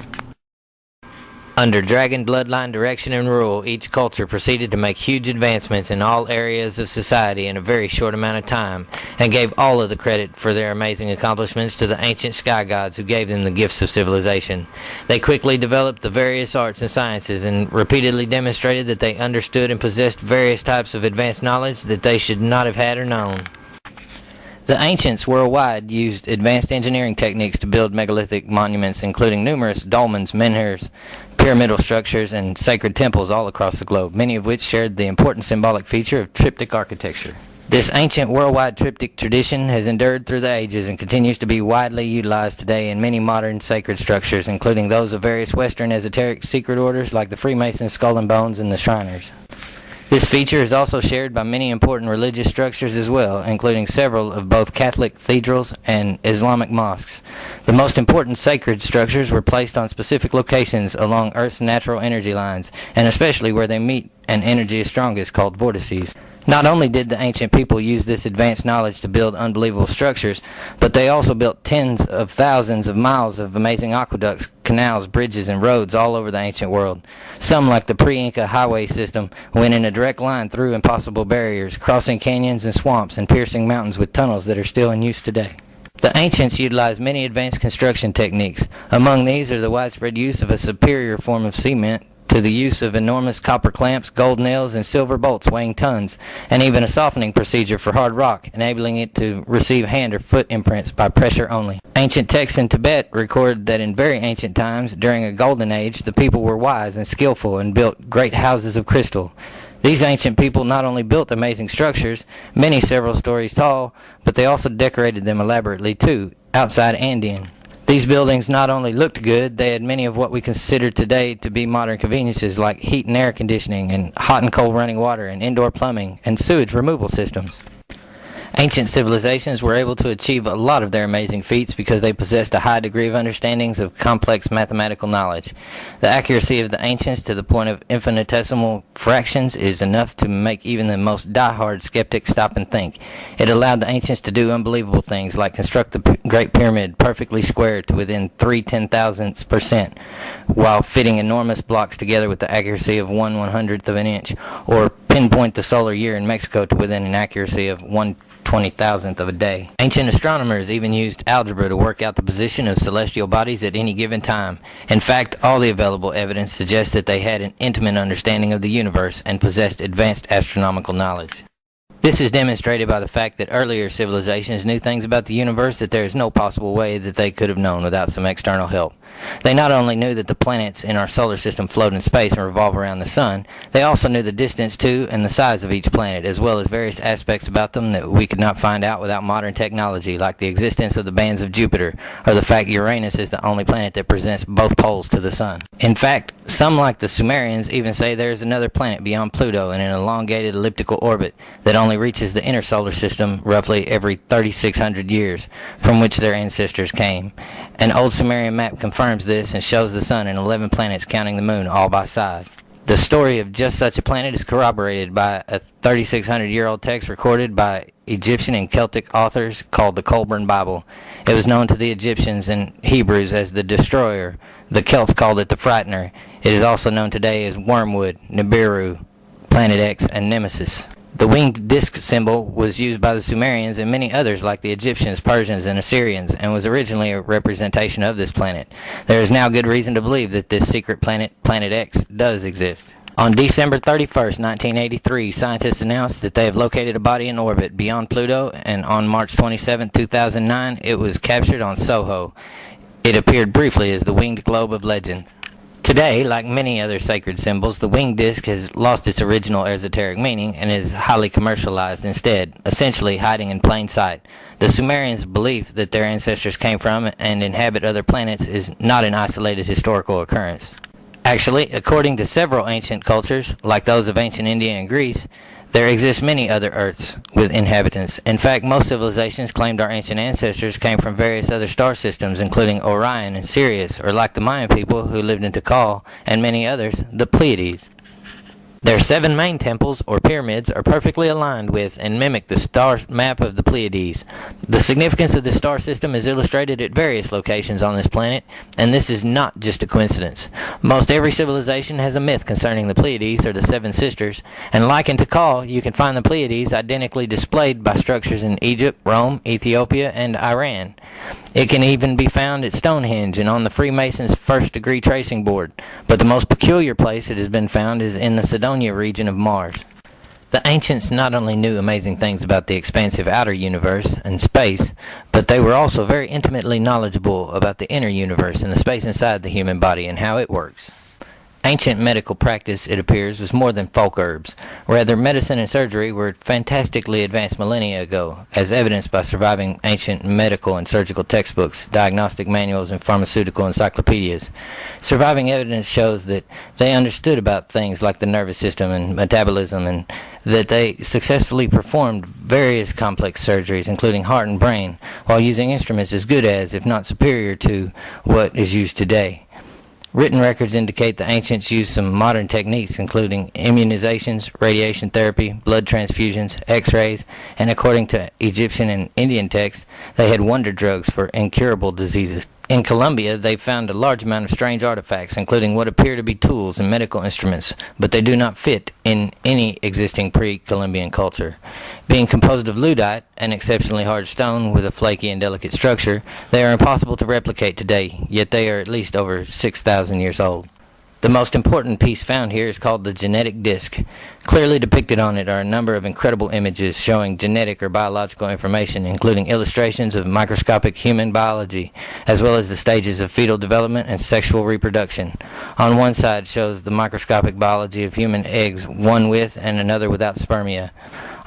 Under dragon bloodline direction and rule, each culture proceeded to make huge advancements in all areas of society in a very short amount of time, and gave all of the credit for their amazing accomplishments to the ancient sky gods who gave them the gifts of civilization. They quickly developed the various arts and sciences, and repeatedly demonstrated that they understood and possessed various types of advanced knowledge that they should not have had or known. The ancients worldwide used advanced engineering techniques to build megalithic monuments, including numerous dolmens, menhirs, pyramidal structures, and sacred temples all across the globe, many of which shared the important symbolic feature of triptych architecture. This ancient worldwide triptych tradition has endured through the ages and continues to be widely utilized today in many modern sacred structures, including those of various Western esoteric secret orders like the Freemasons, Skull and Bones, and the Shriners. This feature is also shared by many important religious structures as well, including several of both Catholic cathedrals and Islamic mosques. The most important sacred structures were placed on specific locations along Earth's natural energy lines, and especially where they meet an energy is strongest, called vortices. Not only did the ancient people use this advanced knowledge to build unbelievable structures, but they also built tens of thousands of miles of amazing aqueducts, canals, bridges, and roads all over the ancient world. Some, like the pre-Inca highway system, went in a direct line through impossible barriers, crossing canyons and swamps and piercing mountains with tunnels that are still in use today. The ancients utilized many advanced construction techniques. Among these are the widespread use of a superior form of cement, to the use of enormous copper clamps, gold nails, and silver bolts weighing tons, and even a softening procedure for hard rock, enabling it to receive hand or foot imprints by pressure only. Ancient texts in Tibet record that in very ancient times, during a golden age, the people were wise and skillful and built great houses of crystal. These ancient people not only built amazing structures, many several stories tall, but they also decorated them elaborately too, outside and in. These buildings not only looked good, they had many of what we consider today to be modern conveniences like heat and air conditioning and hot and cold running water and indoor plumbing and sewage removal systems. Ancient civilizations were able to achieve a lot of their amazing feats because they possessed a high degree of understandings of complex mathematical knowledge. The accuracy of the ancients to the point of infinitesimal fractions is enough to make even the most die-hard skeptic stop and think. It allowed the ancients to do unbelievable things like construct the Great Pyramid perfectly square to within 3/10,000%, while fitting enormous blocks together with the accuracy of 1/100th of an inch, or pinpoint the solar year in Mexico to within an accuracy of 1/20,000th of a day. Ancient astronomers even used algebra to work out the position of celestial bodies at any given time. In fact, all the available evidence suggests that they had an intimate understanding of the universe and possessed advanced astronomical knowledge. This is demonstrated by the fact that earlier civilizations knew things about the universe that there is no possible way that they could have known without some external help. They not only knew that the planets in our solar system float in space and revolve around the sun, they also knew the distance to and the size of each planet, as well as various aspects about them that we could not find out without modern technology, like the existence of the bands of Jupiter, or the fact Uranus is the only planet that presents both poles to the sun. In fact, some like the Sumerians even say there is another planet beyond Pluto in an elongated elliptical orbit that only reaches the inner solar system roughly every 3,600 years, from which their ancestors came. An old Sumerian map confirms this and shows the sun and 11 planets counting the moon all by size. The story of just such a planet is corroborated by a 3,600-year-old text recorded by Egyptian and Celtic authors called the Colburn Bible. It was known to the Egyptians and Hebrews as the Destroyer. The Celts called it the Frightener. It is also known today as Wormwood, Nibiru, Planet X, and Nemesis. The winged disc symbol was used by the Sumerians and many others like the Egyptians, Persians, and Assyrians, and was originally a representation of this planet. There is now good reason to believe that this secret planet, Planet X, does exist. On December 31st, 1983, scientists announced that they have located a body in orbit beyond Pluto, and on March 27, 2009, it was captured on SOHO. It appeared briefly as the winged globe of legend. Today, like many other sacred symbols, the winged disc has lost its original esoteric meaning and is highly commercialized instead, essentially hiding in plain sight. The Sumerians' belief that their ancestors came from and inhabit other planets is not an isolated historical occurrence. Actually, according to several ancient cultures, like those of ancient India and Greece, there exist many other Earths with inhabitants. In fact, most civilizations claimed our ancient ancestors came from various other star systems, including Orion and Sirius, or like the Mayan people who lived in Tikal, and many others, the Pleiades. Their 7 main temples, or pyramids, are perfectly aligned with and mimic the star map of the Pleiades. The significance of the star system is illustrated at various locations on this planet, and this is not just a coincidence. Most every civilization has a myth concerning the Pleiades, or the 7 sisters, and like in Tikal, you can find the Pleiades identically displayed by structures in Egypt, Rome, Ethiopia, and Iran. It can even be found at Stonehenge and on the Freemasons' first-degree tracing board, but the most peculiar place it has been found is in the Cydonia region of Mars. The ancients not only knew amazing things about the expansive outer universe and space, but they were also very intimately knowledgeable about the inner universe and the space inside the human body and how it works. Ancient medical practice, it appears, was more than folk herbs. Rather, medicine and surgery were fantastically advanced millennia ago, as evidenced by surviving ancient medical and surgical textbooks, diagnostic manuals, and pharmaceutical encyclopedias. Surviving evidence shows that they understood about things like the nervous system and metabolism, and that they successfully performed various complex surgeries, including heart and brain, while using instruments as good as, if not superior to, what is used today. Written records indicate the ancients used some modern techniques, including immunizations, radiation therapy, blood transfusions, x-rays, and according to Egyptian and Indian texts, they had wonder drugs for incurable diseases. In Colombia, they found a large amount of strange artifacts, including what appear to be tools and medical instruments, but they do not fit in any existing pre-Columbian culture. Being composed of ludite, an exceptionally hard stone with a flaky and delicate structure, they are impossible to replicate today, yet they are at least over 6,000 years old. The most important piece found here is called the genetic disc. Clearly depicted on it are a number of incredible images showing genetic or biological information, including illustrations of microscopic human biology, as well as the stages of fetal development and sexual reproduction. On one side shows the microscopic biology of human eggs, one with and another without spermia.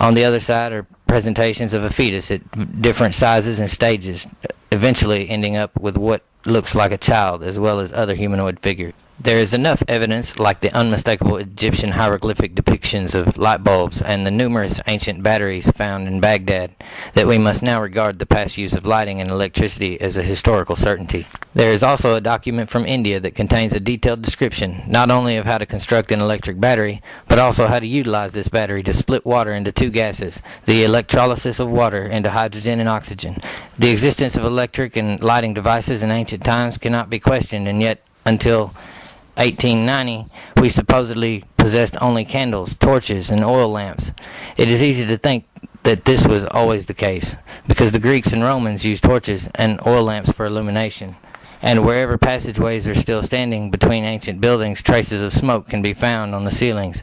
On the other side are presentations of a fetus at different sizes and stages, eventually ending up with what looks like a child, as well as other humanoid figures. There is enough evidence, like the unmistakable Egyptian hieroglyphic depictions of light bulbs and the numerous ancient batteries found in Baghdad, that we must now regard the past use of lighting and electricity as a historical certainty. There is also a document from India that contains a detailed description, not only of how to construct an electric battery, but also how to utilize this battery to split water into 2 gases, the electrolysis of water into hydrogen and oxygen. The existence of electric and lighting devices in ancient times cannot be questioned, and yet, until 1890, we supposedly possessed only candles, torches, and oil lamps. It is easy to think that this was always the case, because the Greeks and Romans used torches and oil lamps for illumination, and wherever passageways are still standing between ancient buildings, traces of smoke can be found on the ceilings.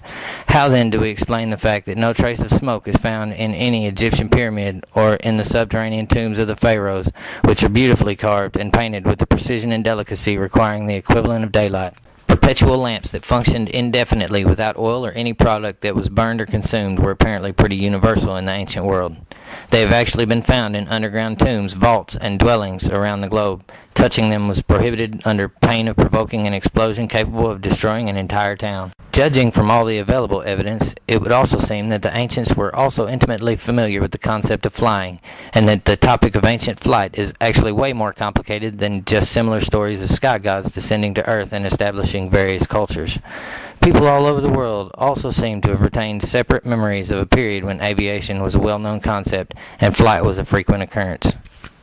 How then do we explain the fact that no trace of smoke is found in any Egyptian pyramid or in the subterranean tombs of the pharaohs, which are beautifully carved and painted with the precision and delicacy requiring the equivalent of daylight? Perpetual lamps that functioned indefinitely without oil or any product that was burned or consumed were apparently pretty universal in the ancient world. They have actually been found in underground tombs, vaults, and dwellings around the globe. Touching them was prohibited under pain of provoking an explosion capable of destroying an entire town. Judging from all the available evidence, it would also seem that the ancients were also intimately familiar with the concept of flying, and that the topic of ancient flight is actually way more complicated than just similar stories of sky gods descending to earth and establishing various cultures. People all over the world also seem to have retained separate memories of a period when aviation was a well-known concept and flight was a frequent occurrence.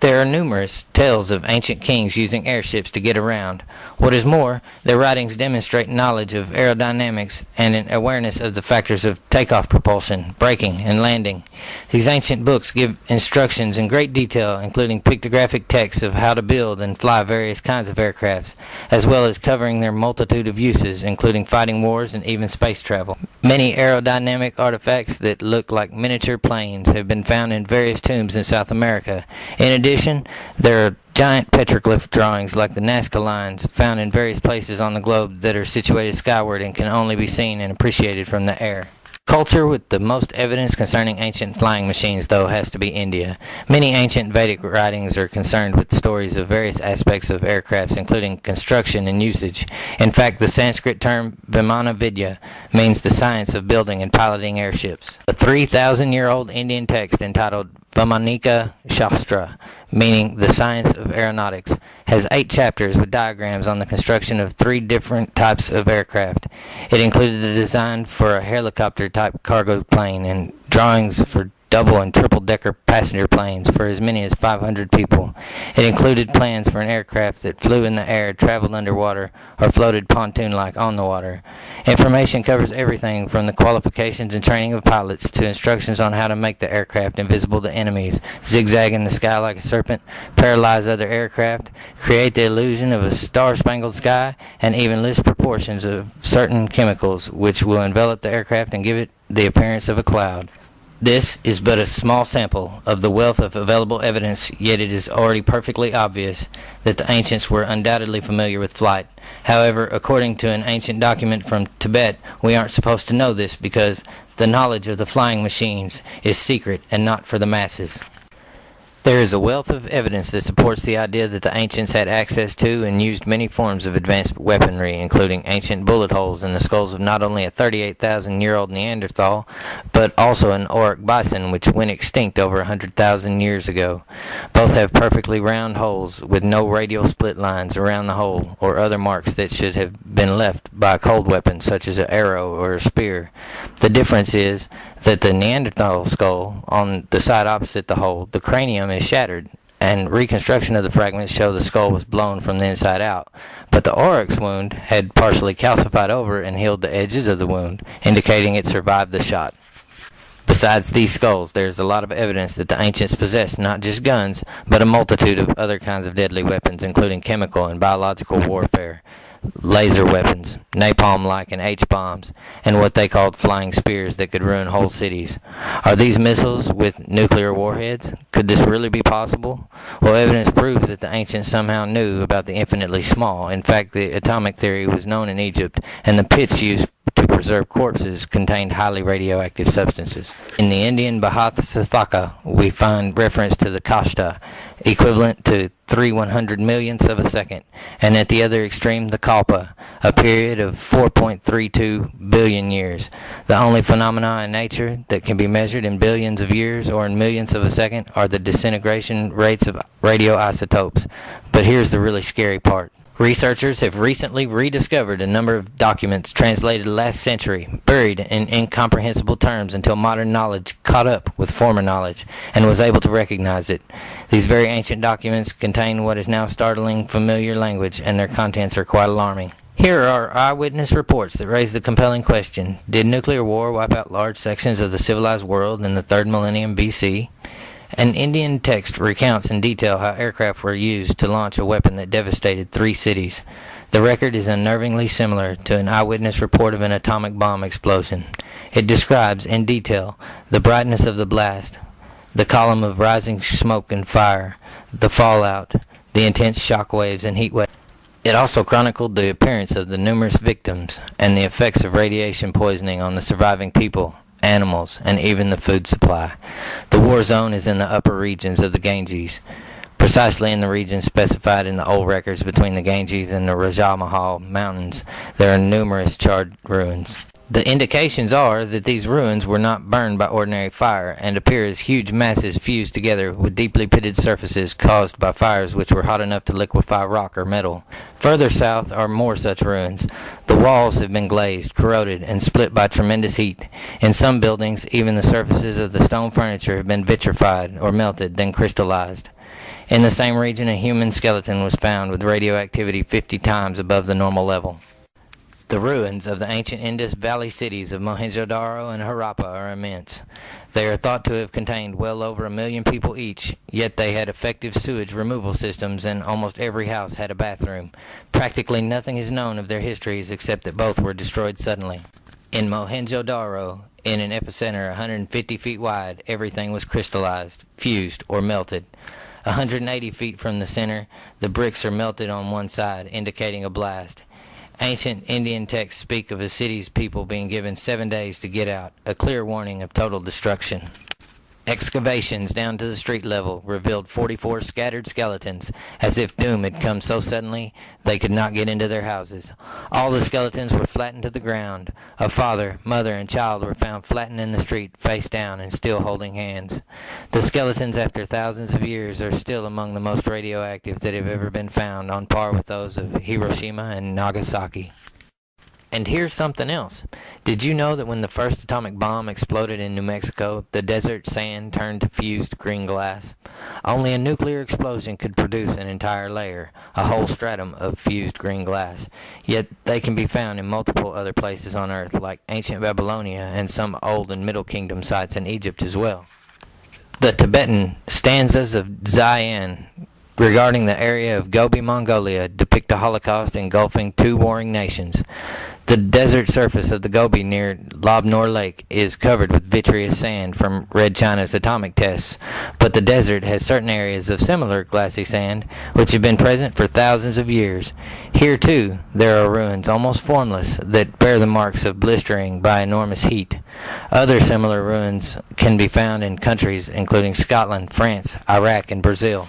There are numerous tales of ancient kings using airships to get around. What is more, their writings demonstrate knowledge of aerodynamics and an awareness of the factors of takeoff propulsion, braking, and landing. These ancient books give instructions in great detail, including pictographic texts of how to build and fly various kinds of aircrafts, as well as covering their multitude of uses, including fighting wars and even space travel. Many aerodynamic artifacts that look like miniature planes have been found in various tombs in South America. In addition, there are Giant petroglyph drawings like the Nazca lines found in various places on the globe that are situated skyward and can only be seen and appreciated from the air. Culture with the most evidence concerning ancient flying machines, though, has to be India. Many ancient Vedic writings are concerned with stories of various aspects of aircrafts, including construction and usage. In fact, the Sanskrit term Vimana Vidya means the science of building and piloting airships. A 3,000-year-old Indian text entitled Vaimanika Shastra, meaning the science of aeronautics, has 8 chapters with diagrams on the construction of 3 different types of aircraft. It included the design for a helicopter-type cargo plane and drawings for double and triple decker passenger planes for as many as 500 people. It included plans for an aircraft that flew in the air, traveled underwater, or floated pontoon-like on the water. Information covers everything from the qualifications and training of pilots to instructions on how to make the aircraft invisible to enemies, zigzag in the sky like a serpent, paralyze other aircraft, create the illusion of a star-spangled sky, and even list proportions of certain chemicals which will envelop the aircraft and give it the appearance of a cloud. This is but a small sample of the wealth of available evidence, yet it is already perfectly obvious that the ancients were undoubtedly familiar with flight. However, according to an ancient document from Tibet, we aren't supposed to know this because the knowledge of the flying machines is secret and not for the masses. There is a wealth of evidence that supports the idea that the ancients had access to and used many forms of advanced weaponry, including ancient bullet holes in the skulls of not only a 38,000-year-old Neanderthal, but also an Auric bison which went extinct over 100,000 years ago. Both have perfectly round holes with no radial split lines around the hole or other marks that should have been left by a cold weapon such as an arrow or a spear. The difference is that the Neanderthal skull, on the side opposite the hole, the cranium is shattered, and reconstruction of the fragments show the skull was blown from the inside out. But the Oryx wound had partially calcified over and healed the edges of the wound, indicating it survived the shot. Besides these skulls, there is a lot of evidence that the ancients possessed not just guns, but a multitude of other kinds of deadly weapons, including chemical and biological warfare, laser weapons, napalm-like and H-bombs, and what they called flying spears that could ruin whole cities. Are these missiles with nuclear warheads? Could this really be possible? Well, evidence proves that the ancients somehow knew about the infinitely small. In fact, the atomic theory was known in Egypt, and the pits used to preserve corpses contained highly radioactive substances. In the Indian Bharat-Sathaka, we find reference to the Kashta, equivalent to 3/100 millionths of a second, and at the other extreme the Kalpa, a period of 4.32 billion years. The only phenomena in nature that can be measured in billions of years or in millionths of a second are the disintegration rates of radioisotopes. But here's the really scary part. Researchers have recently rediscovered a number of documents translated last century, buried in incomprehensible terms until modern knowledge caught up with former knowledge and was able to recognize it. These very ancient documents contain what is now startling familiar language, and their contents are quite alarming. Here are eyewitness reports that raise the compelling question: did nuclear war wipe out large sections of the civilized world in the 3rd millennium BC? An Indian text recounts in detail how aircraft were used to launch a weapon that devastated 3 cities. The record is unnervingly similar to an eyewitness report of an atomic bomb explosion. It describes in detail the brightness of the blast, the column of rising smoke and fire, the fallout, the intense shock waves and heat waves. It also chronicled the appearance of the numerous victims and the effects of radiation poisoning on the surviving people, animals, and even the food supply. The war zone is in the upper regions of the Ganges, precisely in the region specified in the old records between the Ganges and the Raja Mahal mountains. There are numerous charred ruins. The indications are that these ruins were not burned by ordinary fire and appear as huge masses fused together with deeply pitted surfaces caused by fires which were hot enough to liquefy rock or metal. Further south are more such ruins. The walls have been glazed, corroded, and split by tremendous heat. In some buildings, even the surfaces of the stone furniture have been vitrified or melted, then crystallized. In the same region, a human skeleton was found with radioactivity 50 times above the normal level. The ruins of the ancient Indus Valley cities of Mohenjo-daro and Harappa are immense. They are thought to have contained well over 1 million people each, yet they had effective sewage removal systems and almost every house had a bathroom. Practically nothing is known of their histories except that both were destroyed suddenly. In Mohenjo-daro, in an epicenter 150 feet wide, everything was crystallized, fused, or melted. 180 feet from the center, the bricks are melted on one side, indicating a blast. Ancient Indian texts speak of a city's people being given 7 days to get out, a clear warning of total destruction. Excavations down to the street level revealed 44 scattered skeletons, as if doom had come so suddenly they could not get into their houses. All the skeletons were flattened to the ground. A father, mother, and child were found flattened in the street, face down and still holding hands. The skeletons, after thousands of years, are still among the most radioactive that have ever been found, on par with those of Hiroshima and Nagasaki. And here's something else. Did you know that when the first atomic bomb exploded in New Mexico, the desert sand turned to fused green glass? Only a nuclear explosion could produce an entire layer, a whole stratum of fused green glass. Yet they can be found in multiple other places on Earth, like ancient Babylonia and some Old and Middle Kingdom sites in Egypt as well. The Tibetan stanzas of Zayan regarding the area of Gobi, Mongolia, depict a holocaust engulfing two warring nations. The desert surface of the Gobi near Lobnor Lake is covered with vitreous sand from Red China's atomic tests, but the desert has certain areas of similar glassy sand which have been present for thousands of years. Here, too, there are ruins, almost formless, that bear the marks of blistering by enormous heat. Other similar ruins can be found in countries including Scotland, France, Iraq, and Brazil.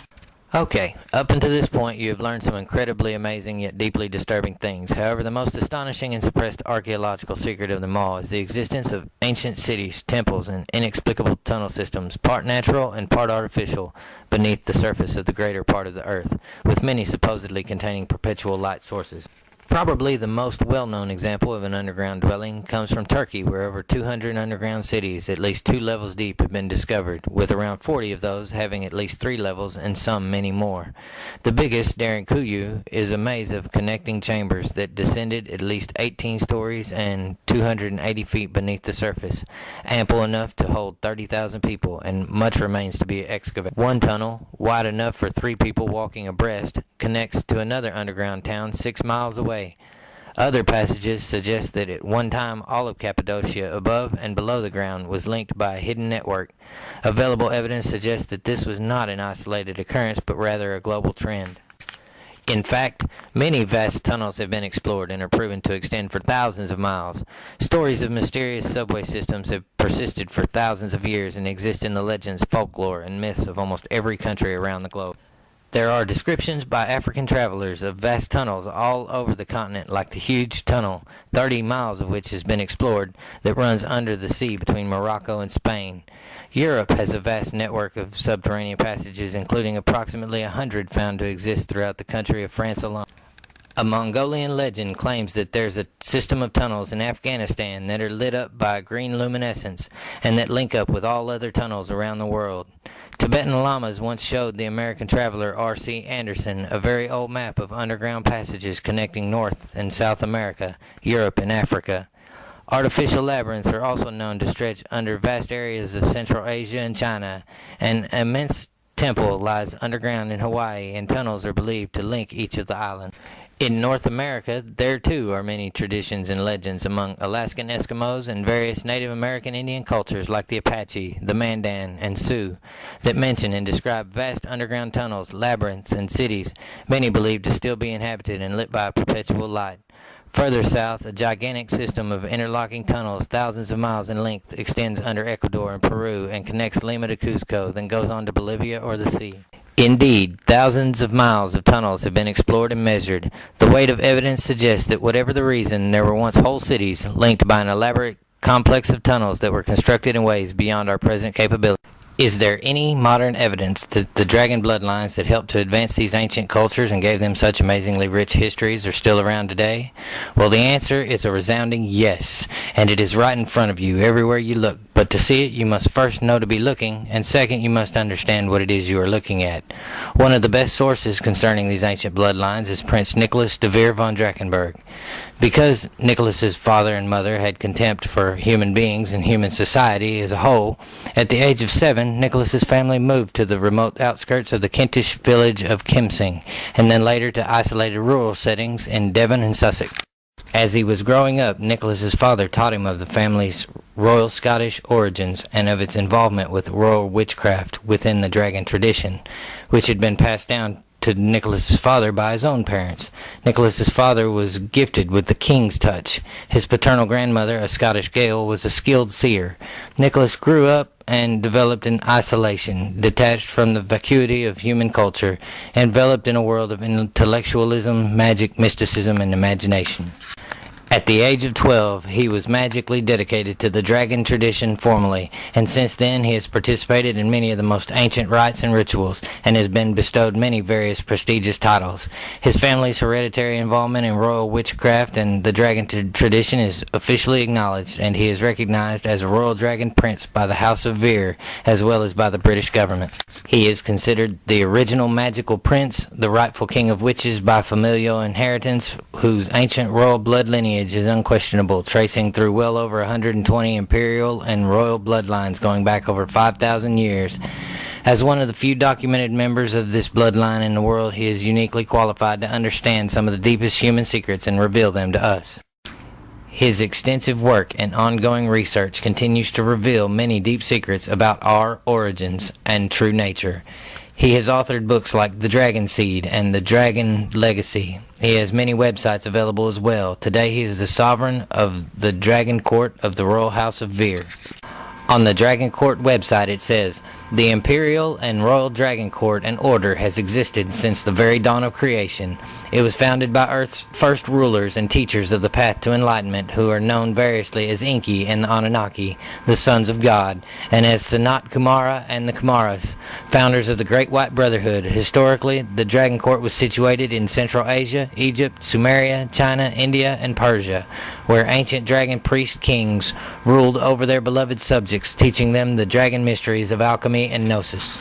Okay, up until this point you have learned some incredibly amazing yet deeply disturbing things. However, the most astonishing and suppressed archaeological secret of them all is the existence of ancient cities, temples, and inexplicable tunnel systems, part natural and part artificial, beneath the surface of the greater part of the earth, with many supposedly containing perpetual light sources. Probably the most well-known example of an underground dwelling comes from Turkey, where over 200 underground cities, at least 2 levels deep, have been discovered, with around 40 of those having at least 3 levels and some many more. The biggest, Derinkuyu, is a maze of connecting chambers that descended at least 18 stories and 280 feet beneath the surface, ample enough to hold 30,000 people, and much remains to be excavated. One tunnel, wide enough for 3 people walking abreast, connects to another underground town 6 miles away. Other passages suggest that at one time all of Cappadocia above and below the ground was linked by a hidden network. Available evidence suggests that this was not an isolated occurrence, but rather a global trend. In fact, many vast tunnels have been explored and are proven to extend for thousands of miles. Stories of mysterious subway systems have persisted for thousands of years and exist in the legends, folklore, and myths of almost every country around the globe. There are descriptions by African travelers of vast tunnels all over the continent, like the huge tunnel, 30 miles of which has been explored, that runs under the sea between Morocco and Spain. Europe has a vast network of subterranean passages, including approximately 100 found to exist throughout the country of France alone. A Mongolian legend claims that there's a system of tunnels in Afghanistan that are lit up by a green luminescence and that link up with all other tunnels around the world. Tibetan lamas once showed the American traveler R.C. Anderson a very old map of underground passages connecting North and South America, Europe, and Africa. Artificial labyrinths are also known to stretch under vast areas of Central Asia and China. An immense temple lies underground in Hawaii, and tunnels are believed to link each of the islands. In North America, there too are many traditions and legends among Alaskan Eskimos and various Native American Indian cultures like the Apache, the Mandan, and Sioux that mention and describe vast underground tunnels, labyrinths, and cities, many believed to still be inhabited and lit by perpetual light. Further south, a gigantic system of interlocking tunnels thousands of miles in length extends under Ecuador and Peru and connects Lima to Cuzco, then goes on to Bolivia or the sea. Indeed, thousands of miles of tunnels have been explored and measured. The weight of evidence suggests that whatever the reason, there were once whole cities linked by an elaborate complex of tunnels that were constructed in ways beyond our present capability. Is there any modern evidence that the dragon bloodlines that helped to advance these ancient cultures and gave them such amazingly rich histories are still around today? Well, the answer is a resounding yes, and it is right in front of you everywhere you look. But to see it, you must first know to be looking, and second, you must understand what it is you are looking at. One of the best sources concerning these ancient bloodlines is Prince Nicholas de Vere von Drakenberg. Because Nicholas's father and mother had contempt for human beings and human society as a whole, at the age of 7, Nicholas's family moved to the remote outskirts of the Kentish village of Kemsing, and then later to isolated rural settings in Devon and Sussex. As he was growing up, Nicholas's father taught him of the family's royal Scottish origins and of its involvement with royal witchcraft within the dragon tradition, which had been passed down to Nicholas's father by his own parents. Nicholas's father was gifted with the king's touch. His paternal grandmother, a Scottish Gael, was a skilled seer. Nicholas grew up and developed in isolation, detached from the vacuity of human culture, enveloped in a world of intellectualism, magic, mysticism, and imagination. At the age of 12, he was magically dedicated to the dragon tradition formally, and since then he has participated in many of the most ancient rites and rituals, and has been bestowed many various prestigious titles. His family's hereditary involvement in royal witchcraft and the dragon tradition is officially acknowledged, and he is recognized as a royal dragon prince by the House of Vere, as well as by the British government. He is considered the original magical prince, the rightful king of witches by familial inheritance, whose ancient royal blood lineage is unquestionable, tracing through well over 120 imperial and royal bloodlines going back over 5,000 years. As one of the few documented members of this bloodline in the world, he is uniquely qualified to understand some of the deepest human secrets and reveal them to us. His extensive work and ongoing research continues to reveal many deep secrets about our origins and true nature. He has authored books like The Dragon Seed and The Dragon Legacy. He has many websites available as well. Today he is the sovereign of the Dragon Court of the Royal House of Vere. On the Dragon Court website it says, "The Imperial and Royal Dragon Court and Order has existed since the very dawn of creation. It was founded by Earth's first rulers and teachers of the path to enlightenment, who are known variously as Enki and the Anunnaki, the sons of God, and as Sanat Kumara and the Kumaras, founders of the Great White Brotherhood. Historically, the Dragon Court was situated in Central Asia, Egypt, Sumeria, China, India, and Persia, where ancient dragon priest kings ruled over their beloved subjects, teaching them the dragon mysteries of alchemy and gnosis.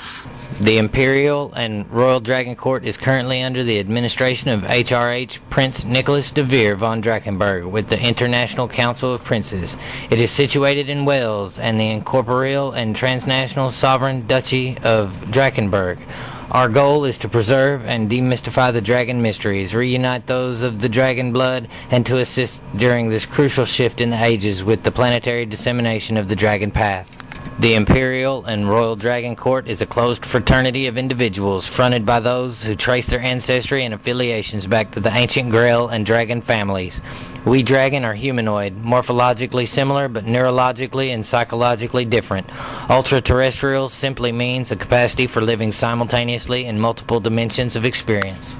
The Imperial and Royal Dragon Court is currently under the administration of HRH Prince Nicholas de Vere von Drakenberg with the International Council of Princes. It is situated in Wales and the incorporeal and transnational sovereign duchy of Drakenberg. Our goal is to preserve and demystify the dragon mysteries, reunite those of the dragon blood, and to assist during this crucial shift in the ages with the planetary dissemination of the dragon path. The Imperial and Royal Dragon Court is a closed fraternity of individuals fronted by those who trace their ancestry and affiliations back to the ancient Grail and dragon families. We dragon are humanoid, morphologically similar but neurologically and psychologically different. Ultra-terrestrial simply means a capacity for living simultaneously in multiple dimensions of experience.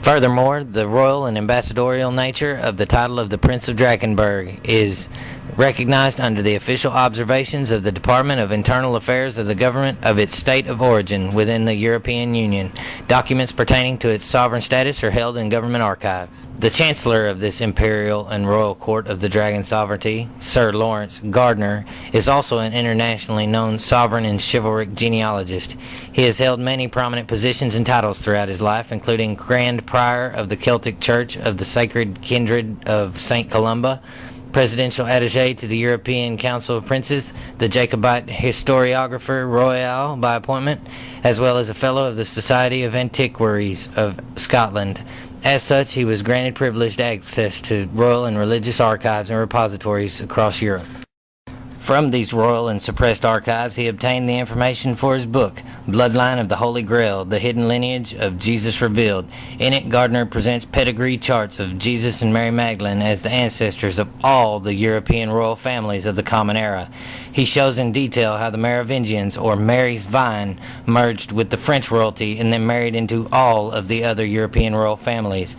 Furthermore, the royal and ambassadorial nature of the title of the Prince of Drakenberg is recognized under the official observations of the Department of Internal Affairs of the government of its state of origin within the European Union. Documents pertaining to its sovereign status are held in government archives. The Chancellor of this Imperial and Royal Court of the Dragon Sovereignty, Sir Lawrence Gardner, is also an internationally known sovereign and chivalric genealogist. He has held many prominent positions and titles throughout his life, including Grand Prior of the Celtic Church of the Sacred Kindred of St. Columba, Presidential Attaché to the European Council of Princes, the Jacobite Historiographer Royal by appointment, as well as a Fellow of the Society of Antiquaries of Scotland. As such, he was granted privileged access to royal and religious archives and repositories across Europe. From these royal and suppressed archives, he obtained the information for his book, Bloodline of the Holy Grail, The Hidden Lineage of Jesus Revealed. In it, Gardner presents pedigree charts of Jesus and Mary Magdalene as the ancestors of all the European royal families of the Common Era. He shows in detail how the Merovingians, or Mary's Vine, merged with the French royalty and then married into all of the other European royal families.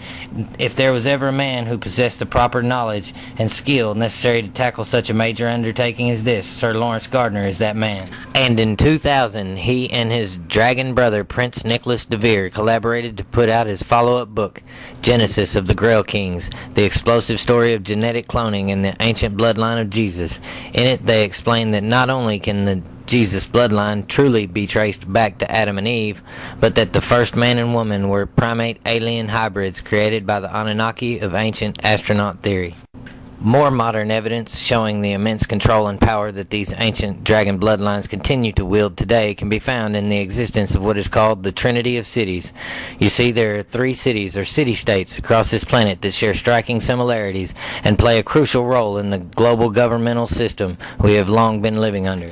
If there was ever a man who possessed the proper knowledge and skill necessary to tackle such a major undertaking as this, Sir Lawrence Gardner is that man. And in 2000, he and his dragon brother, Prince Nicholas de Vere, collaborated to put out his follow-up book, Genesis of the Grail Kings, the explosive story of genetic cloning in the ancient bloodline of Jesus. In it, they explain that not only can the Jesus bloodline truly be traced back to Adam and Eve, but that the first man and woman were primate alien hybrids created by the Anunnaki of ancient astronaut theory. More modern evidence showing the immense control and power that these ancient dragon bloodlines continue to wield today can be found in the existence of what is called the Trinity of Cities. You see, there are 3 cities or city-states across this planet that share striking similarities and play a crucial role in the global governmental system we have long been living under.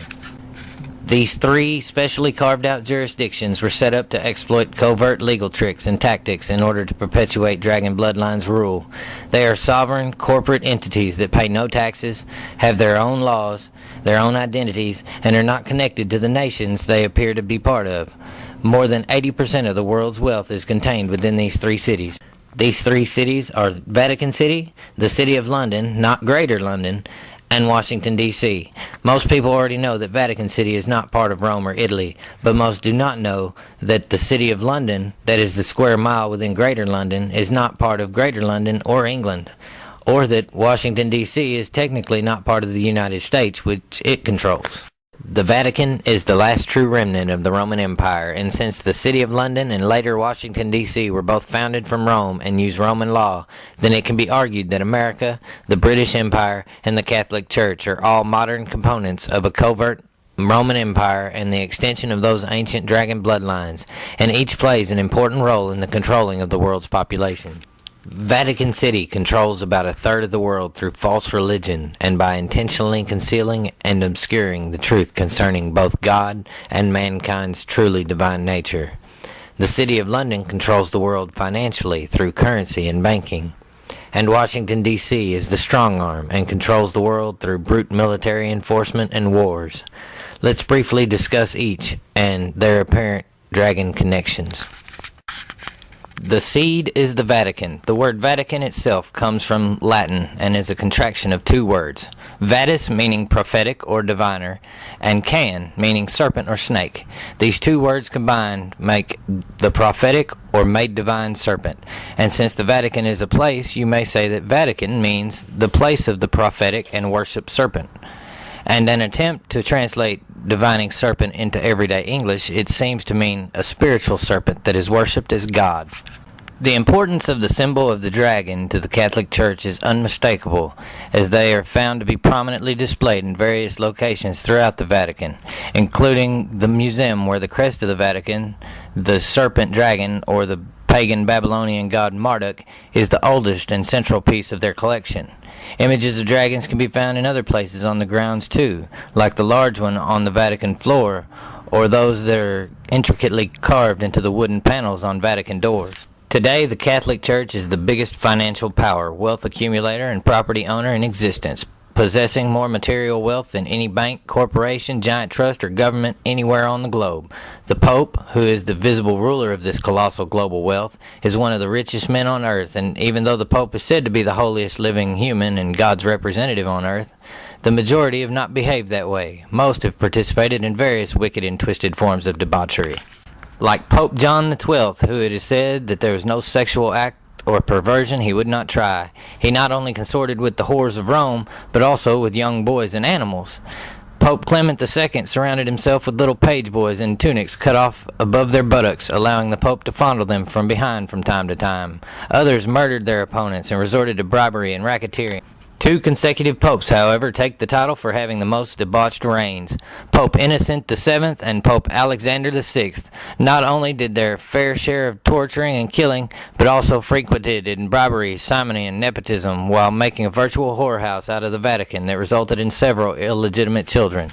These 3 specially carved out jurisdictions were set up to exploit covert legal tricks and tactics in order to perpetuate dragon bloodlines' rule. They are sovereign corporate entities that pay no taxes, have their own laws, their own identities, and are not connected to the nations they appear to be part of. More than 80% of the world's wealth is contained within these 3 cities. These 3 cities are Vatican City, the City of London, not Greater London, and Washington, D.C. Most people already know that Vatican City is not part of Rome or Italy, but most do not know that the City of London, that is the square mile within Greater London, is not part of Greater London or England, or that Washington, D.C. is technically not part of the United States, which it controls. The Vatican is the last true remnant of the Roman Empire, and since the City of London and later Washington, D.C. were both founded from Rome and use Roman law, then it can be argued that America, the British Empire, and the Catholic Church are all modern components of a covert Roman Empire and the extension of those ancient dragon bloodlines, and each plays an important role in the controlling of the world's population. Vatican City controls about 1/3 of the world through false religion and by intentionally concealing and obscuring the truth concerning both God and mankind's truly divine nature. The City of London controls the world financially through currency and banking, and Washington, D.C. is the strong arm and controls the world through brute military enforcement and wars. Let's briefly discuss each and their apparent dragon connections. The seed is the Vatican. The word Vatican itself comes from Latin and is a contraction of 2 words. Vatis meaning prophetic or diviner, and can meaning serpent or snake. These 2 words combined make the prophetic or made divine serpent. And since the Vatican is a place, you may say that Vatican means the place of the prophetic and worship serpent. And an attempt to translate divining serpent into everyday English, it seems to mean a spiritual serpent that is worshipped as God. The importance of the symbol of the dragon to the Catholic Church is unmistakable, as they are found to be prominently displayed in various locations throughout the Vatican, including the museum where the crest of the Vatican, the serpent dragon, or the pagan Babylonian god Marduk, is the oldest and central piece of their collection. Images of dragons can be found in other places on the grounds too, like the large one on the Vatican floor, or those that are intricately carved into the wooden panels on Vatican doors. Today, the Catholic Church is the biggest financial power, wealth accumulator, and property owner in existence, possessing more material wealth than any bank, corporation, giant trust, or government anywhere on the globe. The Pope, who is the visible ruler of this colossal global wealth, is one of the richest men on earth, and even though the Pope is said to be the holiest living human and God's representative on earth, the majority have not behaved that way. Most have participated in various wicked and twisted forms of debauchery. Like Pope John XII, who it is said that there was no sexual act or perversion he would not try. He not only consorted with the whores of Rome, but also with young boys and animals. Pope Clement II surrounded himself with little page boys in tunics cut off above their buttocks, allowing the Pope to fondle them from behind from time to time. Others murdered their opponents and resorted to bribery and racketeering. 2 consecutive popes, however, take the title for having the most debauched reigns. Pope Innocent VII and Pope Alexander VI not only did their fair share of torturing and killing, but also frequented in bribery, simony, and nepotism, while making a virtual whorehouse out of the Vatican that resulted in several illegitimate children.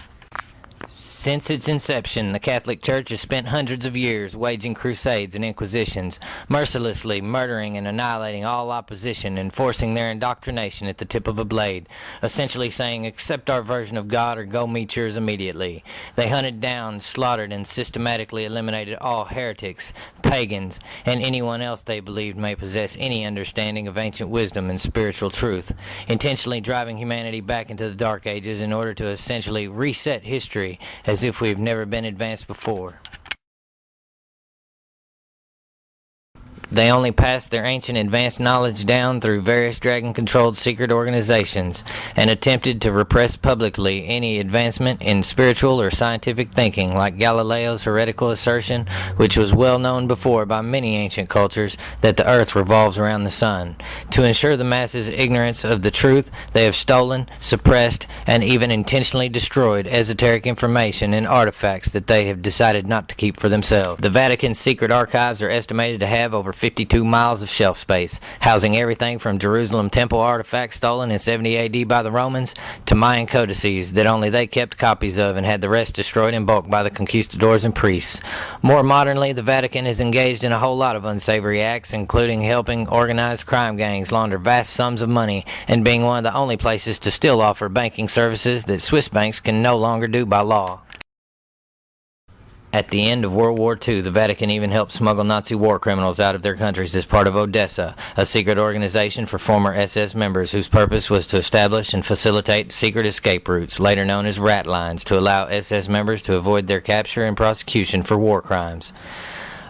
Since its inception, the Catholic Church has spent hundreds of years waging crusades and inquisitions, mercilessly murdering and annihilating all opposition and forcing their indoctrination at the tip of a blade, essentially saying, accept our version of God or go meet yours immediately. They hunted down, slaughtered, and systematically eliminated all heretics, pagans, and anyone else they believed may possess any understanding of ancient wisdom and spiritual truth, intentionally driving humanity back into the Dark Ages in order to essentially reset history as if we've never been advanced before. They only passed their ancient advanced knowledge down through various dragon-controlled secret organizations and attempted to repress publicly any advancement in spiritual or scientific thinking, like Galileo's heretical assertion, which was well known before by many ancient cultures, that the earth revolves around the sun. To ensure the masses' ignorance of the truth, they have stolen, suppressed, and even intentionally destroyed esoteric information and artifacts that they have decided not to keep for themselves. The Vatican's secret archives are estimated to have over 52 miles of shelf space, housing everything from Jerusalem temple artifacts stolen in 70 AD by the Romans to Mayan codices that only they kept copies of and had the rest destroyed in bulk by the conquistadors and priests. More modernly, the Vatican is engaged in a whole lot of unsavory acts, including helping organized crime gangs launder vast sums of money and being one of the only places to still offer banking services that Swiss banks can no longer do by law. At the end of World War II, the Vatican even helped smuggle Nazi war criminals out of their countries as part of Odessa, a secret organization for former SS members whose purpose was to establish and facilitate secret escape routes, later known as rat lines, to allow SS members to avoid their capture and prosecution for war crimes.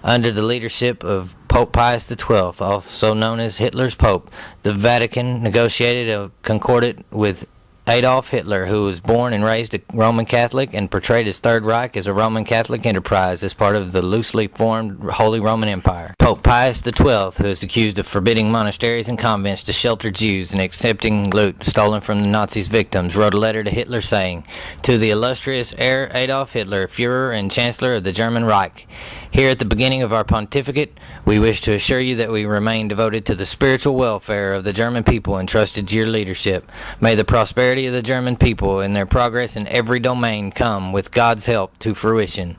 Under the leadership of Pope Pius XII, also known as Hitler's Pope, the Vatican negotiated a concordat with Adolf Hitler, who was born and raised a Roman Catholic and portrayed his Third Reich as a Roman Catholic enterprise as part of the loosely formed Holy Roman Empire. Pope Pius XII, who is accused of forbidding monasteries and convents to shelter Jews and accepting loot stolen from the Nazis' victims, wrote a letter to Hitler saying, "To the illustrious Herr Adolf Hitler, Führer and Chancellor of the German Reich, here at the beginning of our pontificate, we wish to assure you that we remain devoted to the spiritual welfare of the German people entrusted to your leadership. May the prosperity of the German people and their progress in every domain come, with God's help, to fruition."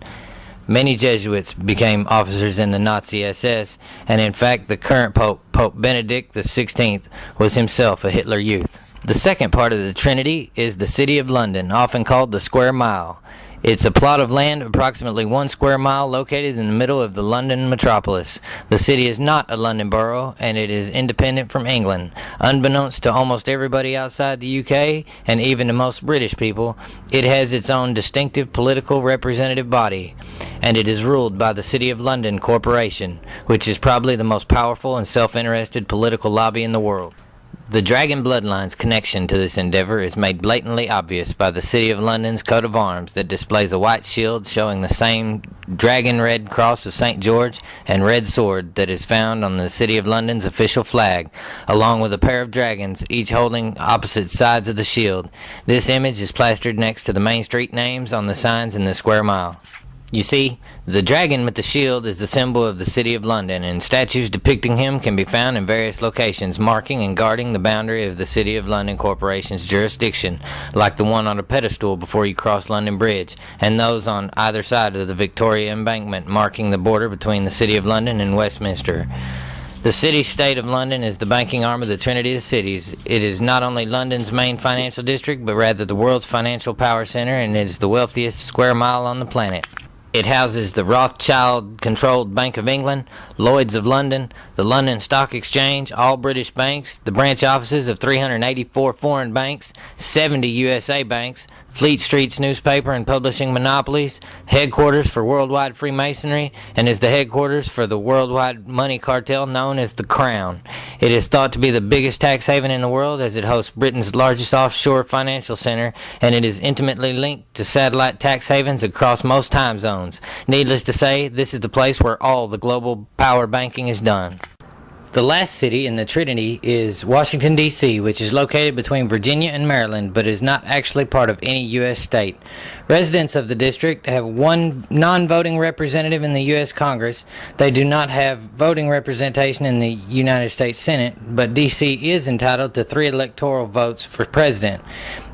Many Jesuits became officers in the Nazi SS, and in fact the current Pope, Pope Benedict XVI, was himself a Hitler Youth. The second part of the Trinity is the City of London, often called the Square Mile. It's a plot of land approximately 1 square mile located in the middle of the London metropolis. The city is not a London borough, and it is independent from England. Unbeknownst to almost everybody outside the UK, and even to most British people, it has its own distinctive political representative body, and it is ruled by the City of London Corporation, which is probably the most powerful and self-interested political lobby in the world. The Dragon Bloodline's connection to this endeavor is made blatantly obvious by the City of London's coat of arms that displays a white shield showing the same dragon red cross of St. George and red sword that is found on the City of London's official flag, along with a pair of dragons, each holding opposite sides of the shield. This image is plastered next to the main street names on the signs in the square mile. You see, the dragon with the shield is the symbol of the City of London, and statues depicting him can be found in various locations marking and guarding the boundary of the City of London Corporation's jurisdiction, like the one on a pedestal before you cross London Bridge, and those on either side of the Victoria Embankment marking the border between the City of London and Westminster. The city-state of London is the banking arm of the Trinity of Cities. It is not only London's main financial district, but rather the world's financial power center, and it is the wealthiest square mile on the planet. It houses the Rothschild-controlled Bank of England, Lloyd's of London, the London Stock Exchange, all British banks, the branch offices of 384 foreign banks, 70 USA banks, Fleet Street's newspaper and publishing monopolies, headquarters for worldwide Freemasonry, and is the headquarters for the worldwide money cartel known as the Crown. It is thought to be the biggest tax haven in the world, as it hosts Britain's largest offshore financial center, and it is intimately linked to satellite tax havens across most time zones. Needless to say, this is the place where all the global power banking is done. The last city in the Trinity is Washington, D.C., which is located between Virginia and Maryland, but is not actually part of any U.S. state. Residents of the district have one non-voting representative in the U.S. Congress. They do not have voting representation in the United States Senate, but D.C. is entitled to 3 electoral votes for president.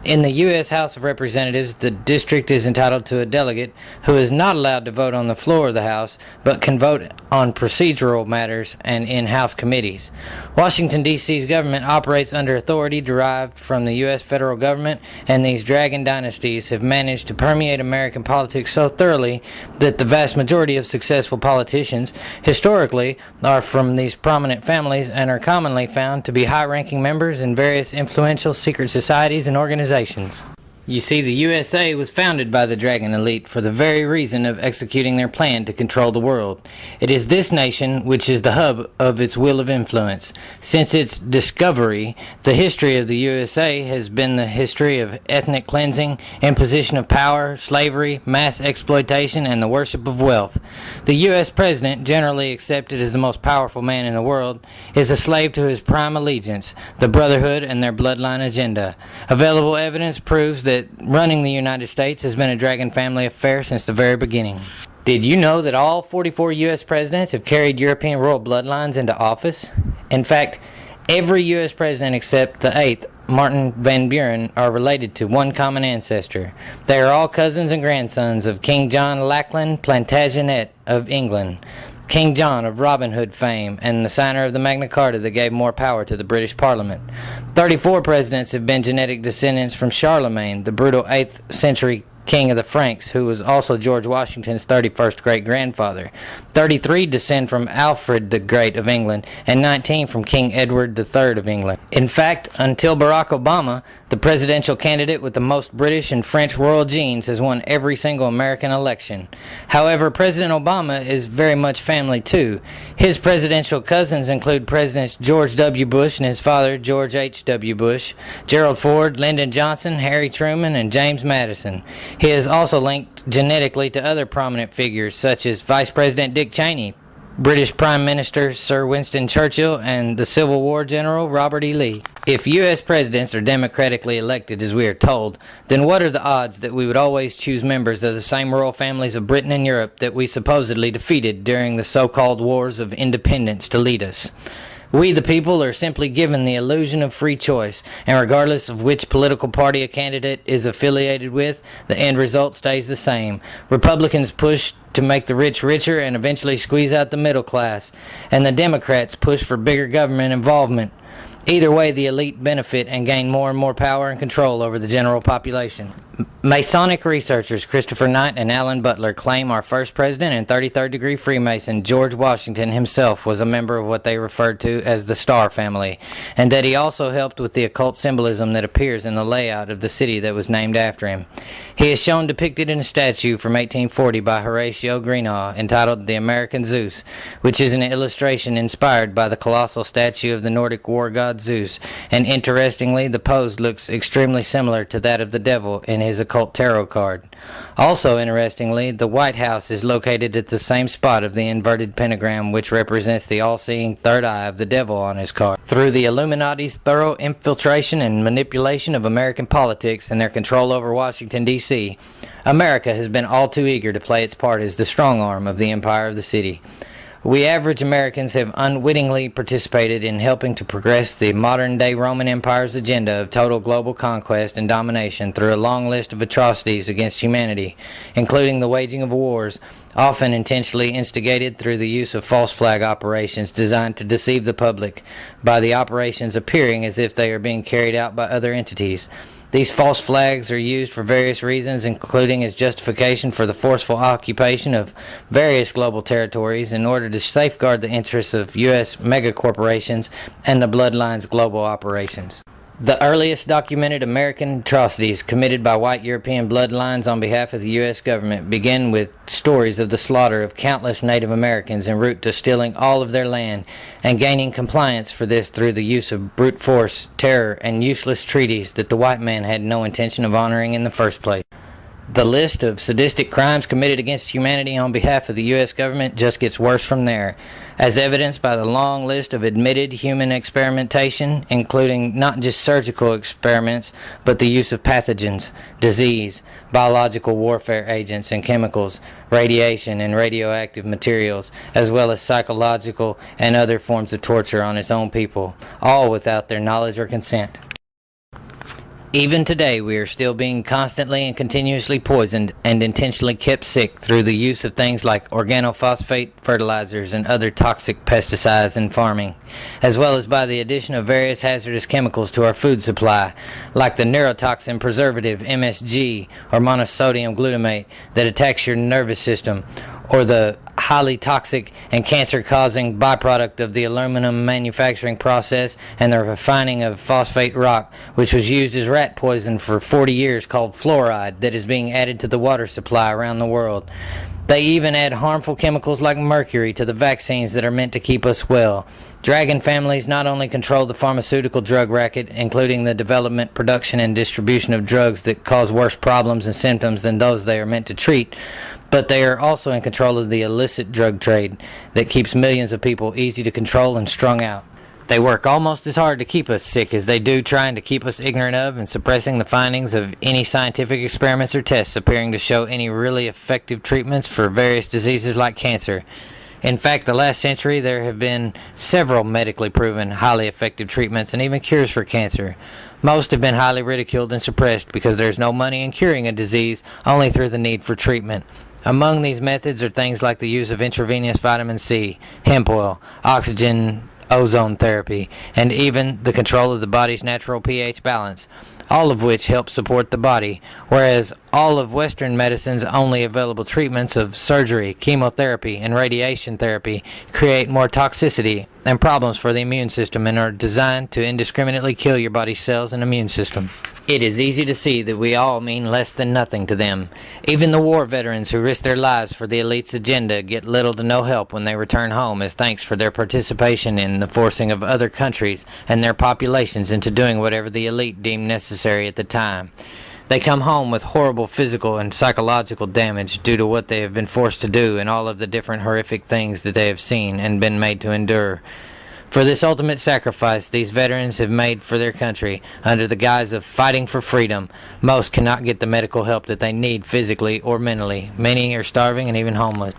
In the U.S. House of Representatives, the district is entitled to a delegate who is not allowed to vote on the floor of the House, but can vote on procedural matters and in House committees. Washington, D.C.'s government operates under authority derived from the U.S. federal government, and these dragon dynasties have managed to permeate American politics so thoroughly that the vast majority of successful politicians historically are from these prominent families and are commonly found to be high-ranking members in various influential secret societies and organizations. You see, the USA was founded by the Dragon Elite for the very reason of executing their plan to control the world. It is this nation which is the hub of its wheel of influence. Since its discovery, the history of the USA has been the history of ethnic cleansing, imposition of power, slavery, mass exploitation, and the worship of wealth. The U.S. president, generally accepted as the most powerful man in the world, is a slave to his prime allegiance, the Brotherhood and their bloodline agenda. Available evidence proves that running the United States has been a Dragon family affair since the very beginning. Did you know that all 44 U.S. presidents have carried European royal bloodlines into office? In fact, every U.S. president except the 8th, Martin Van Buren, are related to one common ancestor. They are all cousins and grandsons of King John Lackland Plantagenet of England, King John of Robin Hood fame, and the signer of the Magna Carta that gave more power to the British Parliament. 34 presidents have been genetic descendants from Charlemagne, the brutal 8th century king of the Franks, who was also George Washington's 31st great-grandfather. 33 descend from Alfred the Great of England, and 19 from King Edward III of England. In fact, until Barack Obama, the presidential candidate with the most British and French royal genes has won every single American election. However, President Obama is very much family too. His presidential cousins include Presidents George W. Bush and his father George H. W. Bush, Gerald Ford, Lyndon Johnson, Harry Truman, and James Madison. He is also linked genetically to other prominent figures such as Vice President Dick Cheney, British Prime Minister Sir Winston Churchill, and the Civil War General Robert E. Lee. If U.S. presidents are democratically elected, as we are told, then what are the odds that we would always choose members of the same royal families of Britain and Europe that we supposedly defeated during the so-called wars of independence to lead us? We, the people, are simply given the illusion of free choice, and regardless of which political party a candidate is affiliated with, the end result stays the same. Republicans push to make the rich richer and eventually squeeze out the middle class, and the Democrats push for bigger government involvement. Either way, the elite benefit and gain more and more power and control over the general population. Masonic researchers Christopher Knight and Alan Butler claim our first president and 33rd degree Freemason George Washington himself was a member of what they referred to as the Star family, and that he also helped with the occult symbolism that appears in the layout of the city that was named after him. He is shown depicted in a statue from 1840 by Horatio Greenough entitled The American Zeus, which is an illustration inspired by the colossal statue of the Nordic war god Zeus, and interestingly, the pose looks extremely similar to that of the devil in his occult tarot card. Also interestingly, the White House is located at the same spot of the inverted pentagram, which represents the all-seeing third eye of the devil on his card. Through the Illuminati's thorough infiltration and manipulation of American politics and their control over Washington, D.C., America has been all too eager to play its part as the strong arm of the empire of the city. We average Americans have unwittingly participated in helping to progress the modern-day Roman Empire's agenda of total global conquest and domination through a long list of atrocities against humanity, including the waging of wars, often intentionally instigated through the use of false flag operations designed to deceive the public, by the operations appearing as if they are being carried out by other entities. These false flags are used for various reasons, including as justification for the forceful occupation of various global territories in order to safeguard the interests of U.S. megacorporations and the Bloodline's global operations. The earliest documented American atrocities committed by white European bloodlines on behalf of the U.S. government begin with stories of the slaughter of countless Native Americans en route to stealing all of their land and gaining compliance for this through the use of brute force, terror, and useless treaties that the white man had no intention of honoring in the first place. The list of sadistic crimes committed against humanity on behalf of the U.S. government just gets worse from there, as evidenced by the long list of admitted human experimentation, including not just surgical experiments, but the use of pathogens, disease, biological warfare agents and chemicals, radiation and radioactive materials, as well as psychological and other forms of torture on its own people, all without their knowledge or consent. Even today, we are still being constantly and continuously poisoned and intentionally kept sick through the use of things like organophosphate fertilizers and other toxic pesticides in farming, as well as by the addition of various hazardous chemicals to our food supply, like the neurotoxin preservative MSG or monosodium glutamate that attacks your nervous system, or the highly toxic and cancer-causing byproduct of the aluminum manufacturing process and the refining of phosphate rock, which was used as rat poison for 40 years, called fluoride, that is being added to the water supply around the world. They even add harmful chemicals like mercury to the vaccines that are meant to keep us well. Dragon families not only control the pharmaceutical drug racket, including the development, production, and distribution of drugs that cause worse problems and symptoms than those they are meant to treat, but they are also in control of the illicit drug trade that keeps millions of people easy to control and strung out. They work almost as hard to keep us sick as they do trying to keep us ignorant of and suppressing the findings of any scientific experiments or tests appearing to show any really effective treatments for various diseases like cancer. In fact, the last century there have been several medically proven, highly effective treatments and even cures for cancer. Most have been highly ridiculed and suppressed because there is no money in curing a disease, only through the need for treatment. Among these methods are things like the use of intravenous vitamin C, hemp oil, oxygen, ozone therapy, and even the control of the body's natural pH balance, all of which help support the body, whereas all of Western medicine's only available treatments of surgery, chemotherapy, and radiation therapy create more toxicity and problems for the immune system and are designed to indiscriminately kill your body's cells and immune system. It is easy to see that we all mean less than nothing to them. Even the war veterans who risk their lives for the elite's agenda get little to no help when they return home as thanks for their participation in the forcing of other countries and their populations into doing whatever the elite deemed necessary at the time. They come home with horrible physical and psychological damage due to what they have been forced to do and all of the different horrific things that they have seen and been made to endure. For this ultimate sacrifice these veterans have made for their country under the guise of fighting for freedom, most cannot get the medical help that they need physically or mentally. Many are starving and even homeless.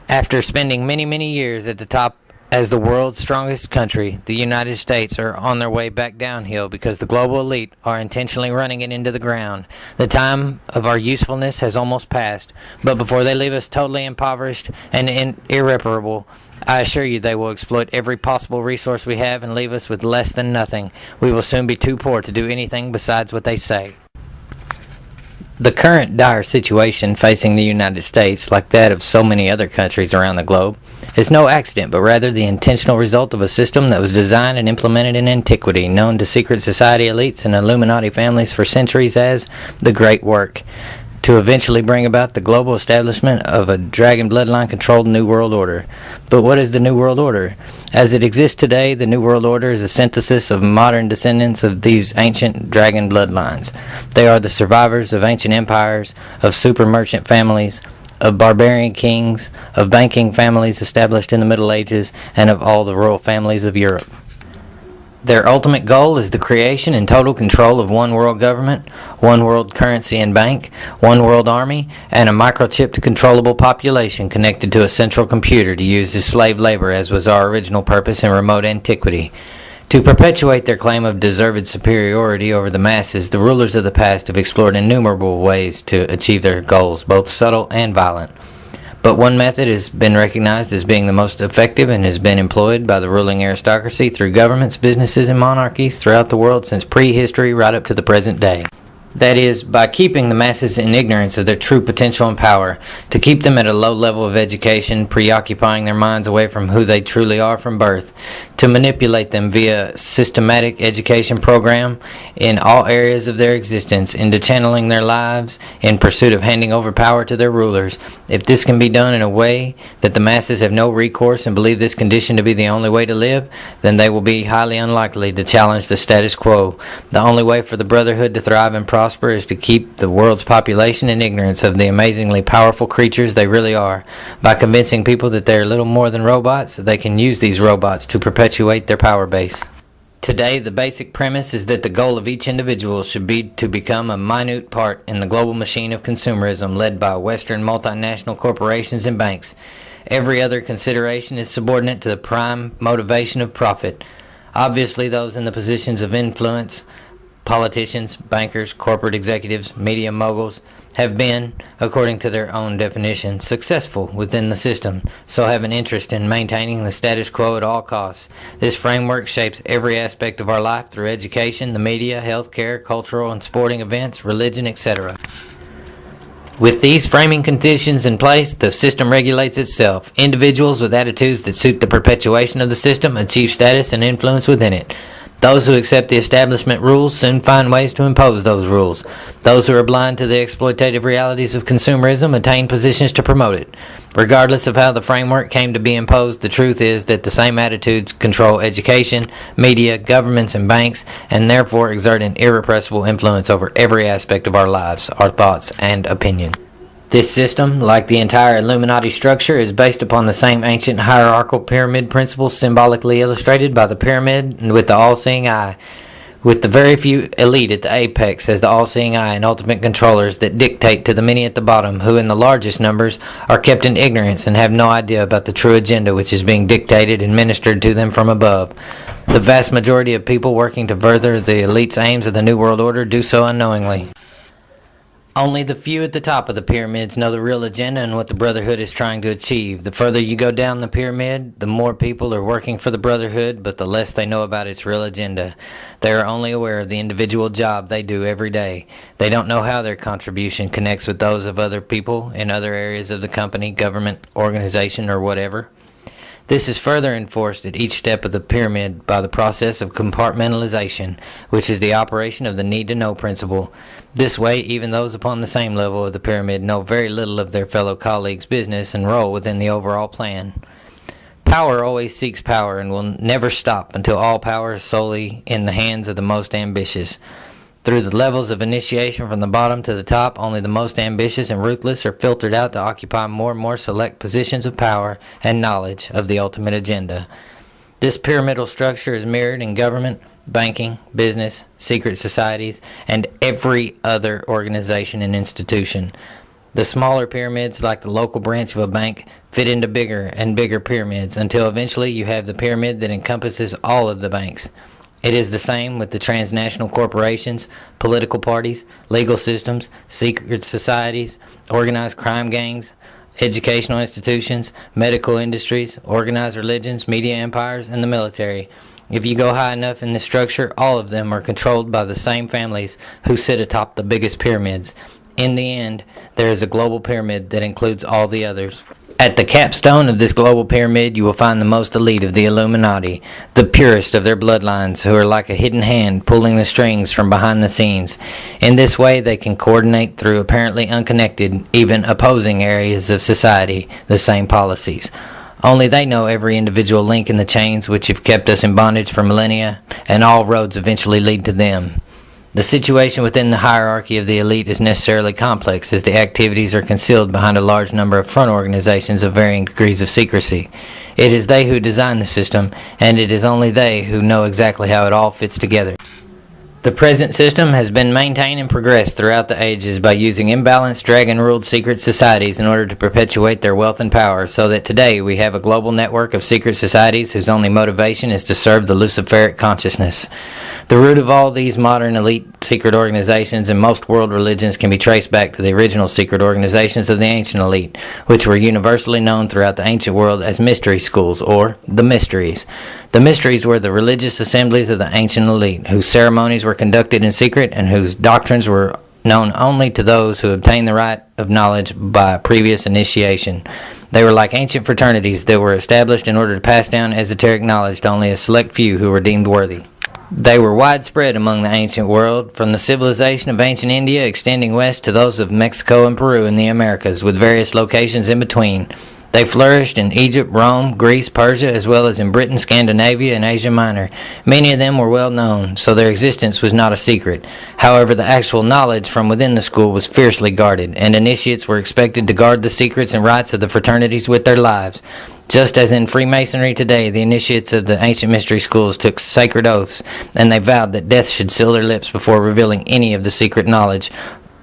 After spending many years at the top as the world's strongest country, the United States are on their way back downhill because the global elite are intentionally running it into the ground. The time of our usefulness has almost passed, but before they leave us totally impoverished and irreparable, I assure you they will exploit every possible resource we have and leave us with less than nothing. We will soon be too poor to do anything besides what they say. The current dire situation facing the United States, like that of so many other countries around the globe, is no accident, but rather the intentional result of a system that was designed and implemented in antiquity, known to secret society elites and Illuminati families for centuries as the Great Work, to eventually bring about the global establishment of a dragon bloodline-controlled New World Order. But what is the New World Order? As it exists today, the New World Order is a synthesis of modern descendants of these ancient dragon bloodlines. They are the survivors of ancient empires, of super merchant families, of barbarian kings, of banking families established in the Middle Ages, and of all the royal families of Europe. Their ultimate goal is the creation and total control of one world government, one world currency and bank, one world army, and a microchipped controllable population connected to a central computer to use as slave labor, as was our original purpose in remote antiquity. To perpetuate their claim of deserved superiority over the masses, the rulers of the past have explored innumerable ways to achieve their goals, both subtle and violent. But one method has been recognized as being the most effective and has been employed by the ruling aristocracy through governments, businesses, and monarchies throughout the world since prehistory right up to the present day. That is, by keeping the masses in ignorance of their true potential and power, to keep them at a low level of education, preoccupying their minds away from who they truly are from birth, to manipulate them via systematic education program in all areas of their existence, into channeling their lives in pursuit of handing over power to their rulers. If this can be done in a way that the masses have no recourse and believe this condition to be the only way to live, then they will be highly unlikely to challenge the status quo. The only way for the Brotherhood to thrive and prosper is to keep the world's population in ignorance of the amazingly powerful creatures they really are, by convincing people that they are little more than robots, that they can use these robots to perpetuate their power base. Today, the basic premise is that the goal of each individual should be to become a minute part in the global machine of consumerism led by Western multinational corporations and banks. Every other consideration is subordinate to the prime motivation of profit. Obviously, those in the positions of influence, politicians, bankers, corporate executives, media moguls, have been, according to their own definition, successful within the system, so have an interest in maintaining the status quo at all costs. This framework shapes every aspect of our life through education, the media, healthcare, cultural and sporting events, religion, etc. With these framing conditions in place, the system regulates itself. Individuals with attitudes that suit the perpetuation of the system achieve status and influence within it. Those who accept the establishment rules soon find ways to impose those rules. Those who are blind to the exploitative realities of consumerism attain positions to promote it. Regardless of how the framework came to be imposed, the truth is that the same attitudes control education, media, governments, and banks, and therefore exert an irrepressible influence over every aspect of our lives, our thoughts, and opinion. This system, like the entire Illuminati structure, is based upon the same ancient hierarchical pyramid principles symbolically illustrated by the pyramid with the all-seeing eye, with the very few elite at the apex as the all-seeing eye and ultimate controllers that dictate to the many at the bottom, who in the largest numbers are kept in ignorance and have no idea about the true agenda which is being dictated and ministered to them from above. The vast majority of people working to further the elite's aims of the New World Order do so unknowingly. Only the few at the top of the pyramids know the real agenda and what the Brotherhood is trying to achieve. The further you go down the pyramid, the more people are working for the Brotherhood, but the less they know about its real agenda. They are only aware of the individual job they do every day. They don't know how their contribution connects with those of other people in other areas of the company, government, organization, or whatever. This is further enforced at each step of the pyramid by the process of compartmentalization, which is the operation of the need-to-know principle. This way, even those upon the same level of the pyramid know very little of their fellow colleagues' business and role within the overall plan. Power always seeks power and will never stop until all power is solely in the hands of the most ambitious. Through the levels of initiation from the bottom to the top, only the most ambitious and ruthless are filtered out to occupy more and more select positions of power and knowledge of the ultimate agenda. This pyramidal structure is mirrored in government, banking, business, secret societies, and every other organization and institution. The smaller pyramids, like the local branch of a bank, fit into bigger and bigger pyramids until eventually you have the pyramid that encompasses all of the banks. It is the same with the transnational corporations, political parties, legal systems, secret societies, organized crime gangs, educational institutions, medical industries, organized religions, media empires, and the military. If you go high enough in the structure, all of them are controlled by the same families who sit atop the biggest pyramids. In the end, there is a global pyramid that includes all the others. At the capstone of this global pyramid, you will find the most elite of the Illuminati, the purest of their bloodlines, who are like a hidden hand pulling the strings from behind the scenes. In this way, they can coordinate through apparently unconnected, even opposing areas of society, the same policies. Only they know every individual link in the chains which have kept us in bondage for millennia, and all roads eventually lead to them. The situation within the hierarchy of the elite is necessarily complex, as the activities are concealed behind a large number of front organizations of varying degrees of secrecy. It is they who design the system, and it is only they who know exactly how it all fits together. The present system has been maintained and progressed throughout the ages by using imbalanced, dragon-ruled secret societies in order to perpetuate their wealth and power, so that today we have a global network of secret societies whose only motivation is to serve the Luciferic consciousness. The root of all these modern elite secret organizations and most world religions can be traced back to the original secret organizations of the ancient elite, which were universally known throughout the ancient world as mystery schools, or the mysteries. The mysteries were the religious assemblies of the ancient elite, whose ceremonies were conducted in secret and whose doctrines were known only to those who obtained the right of knowledge by previous initiation. They were like ancient fraternities that were established in order to pass down esoteric knowledge to only a select few who were deemed worthy. They were widespread among the ancient world, from the civilization of ancient India extending west to those of Mexico and Peru in the Americas, with various locations in between. They flourished in Egypt, Rome, Greece, Persia, as well as in Britain, Scandinavia, and Asia Minor. Many of them were well known, so their existence was not a secret. However, the actual knowledge from within the school was fiercely guarded, and initiates were expected to guard the secrets and rites of the fraternities with their lives. Just as in Freemasonry today, the initiates of the ancient mystery schools took sacred oaths, and they vowed that death should seal their lips before revealing any of the secret knowledge,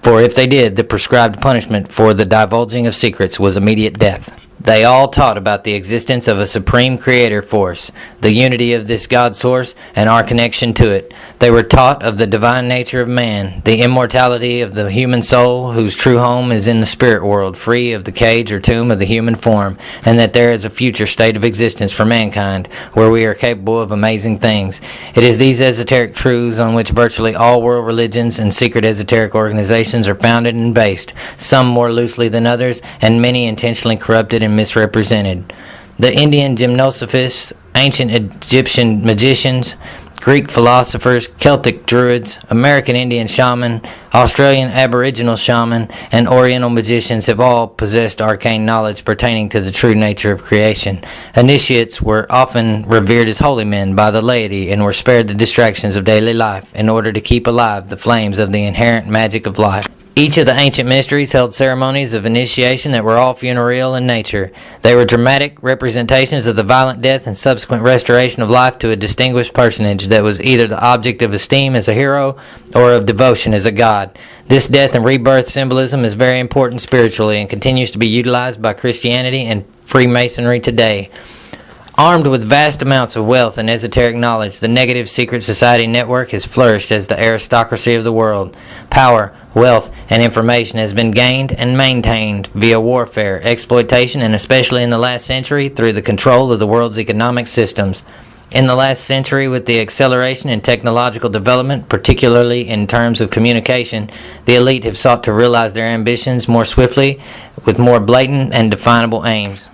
for if they did, the prescribed punishment for the divulging of secrets was immediate death. They all taught about the existence of a supreme creator force, the unity of this God source, and our connection to it. They were taught of the divine nature of man, the immortality of the human soul, whose true home is in the spirit world, free of the cage or tomb of the human form, and that there is a future state of existence for mankind, where we are capable of amazing things. It is these esoteric truths on which virtually all world religions and secret esoteric organizations are founded and based, some more loosely than others, and many intentionally corrupted and misrepresented. The Indian gymnosophists, ancient Egyptian magicians, Greek philosophers, Celtic druids, American Indian shaman, Australian aboriginal shaman, and Oriental magicians have all possessed arcane knowledge pertaining to the true nature of creation. Initiates were often revered as holy men by the laity and were spared the distractions of daily life in order to keep alive the flames of the inherent magic of life. Each of the ancient mysteries held ceremonies of initiation that were all funereal in nature. They were dramatic representations of the violent death and subsequent restoration of life to a distinguished personage that was either the object of esteem as a hero or of devotion as a god. This death and rebirth symbolism is very important spiritually and continues to be utilized by Christianity and Freemasonry today. Armed with vast amounts of wealth and esoteric knowledge, the negative secret society network has flourished as the aristocracy of the world. Power, wealth, and information has been gained and maintained via warfare, exploitation, and especially in the last century through the control of the world's economic systems. In the last century, with the acceleration in technological development, particularly in terms of communication, the elite have sought to realize their ambitions more swiftly with more blatant and definable aims.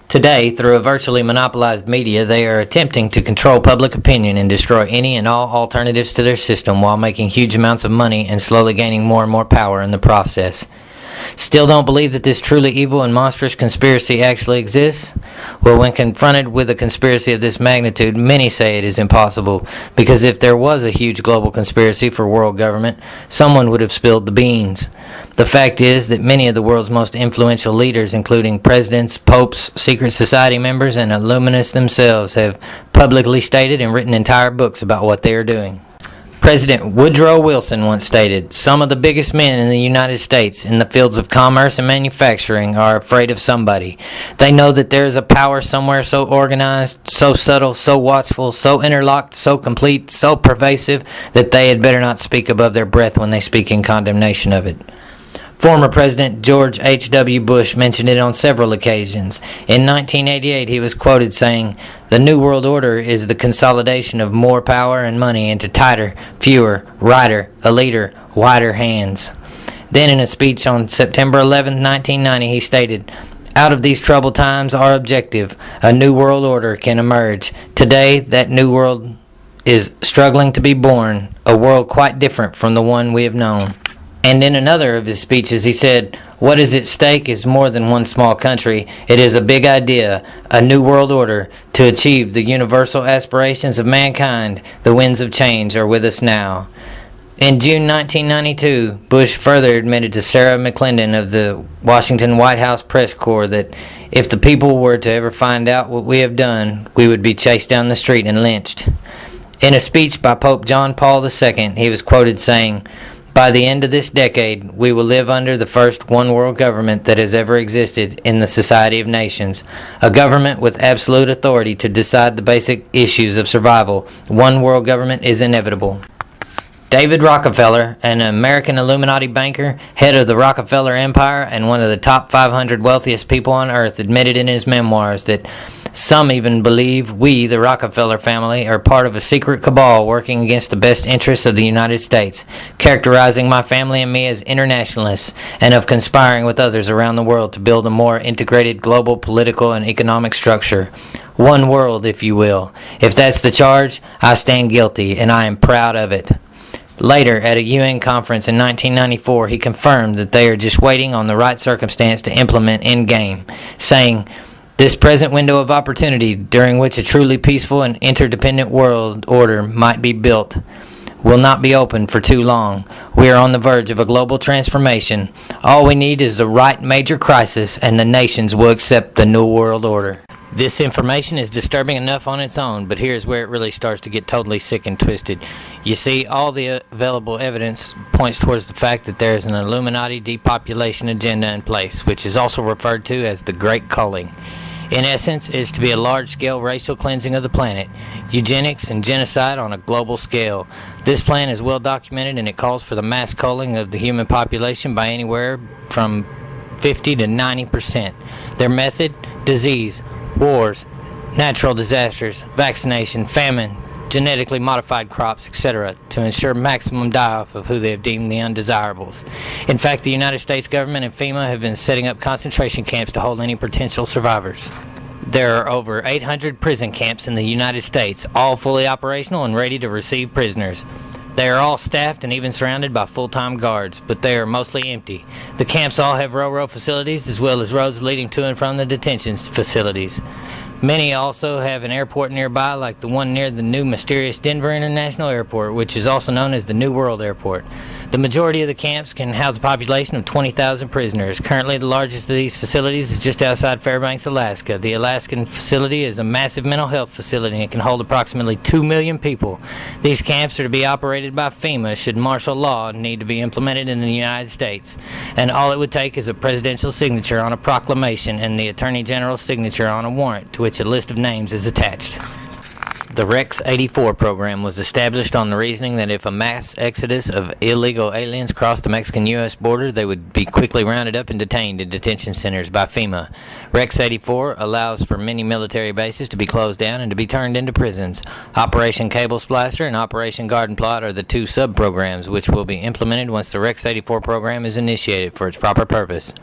Today, through a virtually monopolized media, they are attempting to control public opinion and destroy any and all alternatives to their system while making huge amounts of money and slowly gaining more and more power in the process. Still don't believe that this truly evil and monstrous conspiracy actually exists? Well, when confronted with a conspiracy of this magnitude, many say it is impossible, because if there was a huge global conspiracy for world government, someone would have spilled the beans. The fact is that many of the world's most influential leaders, including presidents, popes, secret society members, and illuminists themselves, have publicly stated and written entire books about what they are doing. President Woodrow Wilson once stated, "Some of the biggest men in the United States in the fields of commerce and manufacturing are afraid of somebody. They know that there is a power somewhere so organized, so subtle, so watchful, so interlocked, so complete, so pervasive, that they had better not speak above their breath when they speak in condemnation of it." Former President George H.W. Bush mentioned it on several occasions. In 1988, he was quoted saying, "The New World Order is the consolidation of more power and money into tighter, fewer, righter, eliter, wider hands." Then in a speech on September 11, 1990, he stated, "Out of these troubled times, our objective, a new world order, can emerge. Today, that new world is struggling to be born, a world quite different from the one we have known." And in another of his speeches, he said, "What is at stake is more than one small country. It is a big idea, a new world order, to achieve the universal aspirations of mankind. The winds of change are with us now." In June 1992, Bush further admitted to Sarah McClendon of the Washington White House Press Corps that if the people were to ever find out what we have done, we would be chased down the street and lynched. In a speech by Pope John Paul II, he was quoted saying, "By the end of this decade, we will live under the first one-world government that has ever existed in the Society of Nations, a government with absolute authority to decide the basic issues of survival. One world government is inevitable." David Rockefeller, an American Illuminati banker, head of the Rockefeller Empire, and one of the top 500 wealthiest people on earth, admitted in his memoirs that some even believe we, the Rockefeller family, are part of a secret cabal working against the best interests of the United States, characterizing my family and me as internationalists, and of conspiring with others around the world to build a more integrated global political and economic structure. One world, if you will. If that's the charge, I stand guilty, and I am proud of it. Later, at a UN conference in 1994, he confirmed that they are just waiting on the right circumstance to implement in-game, saying, "This present window of opportunity, during which a truly peaceful and interdependent world order might be built, will not be open for too long. We are on the verge of a global transformation. All we need is the right major crisis, and the nations will accept the New World Order." This information is disturbing enough on its own, but here's where it really starts to get totally sick and twisted. You see, all the available evidence points towards the fact that there is an Illuminati depopulation agenda in place, which is also referred to as the Great Culling. In essence, it is to be a large-scale racial cleansing of the planet, eugenics and genocide on a global scale. This plan is well documented, and it calls for the mass culling of the human population by anywhere from 50 to 90%. Their method: disease, wars, natural disasters, vaccination, famine, genetically modified crops, etc., to ensure maximum die-off of who they have deemed the undesirables. In fact, the United States government and FEMA have been setting up concentration camps to hold any potential survivors. There are over 800 prison camps in the United States, all fully operational and ready to receive prisoners. They are all staffed and even surrounded by full-time guards, but they are mostly empty. The camps all have railroad facilities as well as roads leading to and from the detention facilities. Many also have an airport nearby, like the one near the new mysterious Denver International Airport, which is also known as the New World Airport. The majority of the camps can house a population of 20,000 prisoners. Currently, the largest of these facilities is just outside Fairbanks, Alaska. The Alaskan facility is a massive mental health facility and can hold approximately 2 million people. These camps are to be operated by FEMA should martial law need to be implemented in the United States. And all it would take is a presidential signature on a proclamation and the Attorney General's signature on a warrant to which a list of names is attached. The Rex 84 program was established on the reasoning that if a mass exodus of illegal aliens crossed the Mexican-U.S. border, they would be quickly rounded up and detained in detention centers by FEMA. Rex 84 allows for many military bases to be closed down and to be turned into prisons. Operation Cable Splicer and Operation Garden Plot are the two sub-programs which will be implemented once the Rex 84 program is initiated for its proper purpose.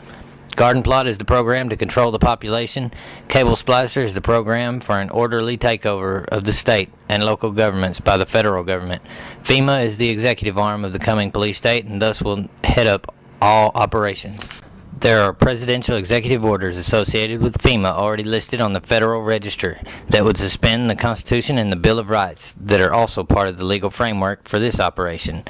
Garden Plot is the program to control the population. Cable Splicer is the program for an orderly takeover of the state and local governments by the federal government. FEMA is the executive arm of the coming police state and thus will head up all operations. There are presidential executive orders associated with FEMA already listed on the Federal Register that would suspend the Constitution and the Bill of Rights that are also part of the legal framework for this operation.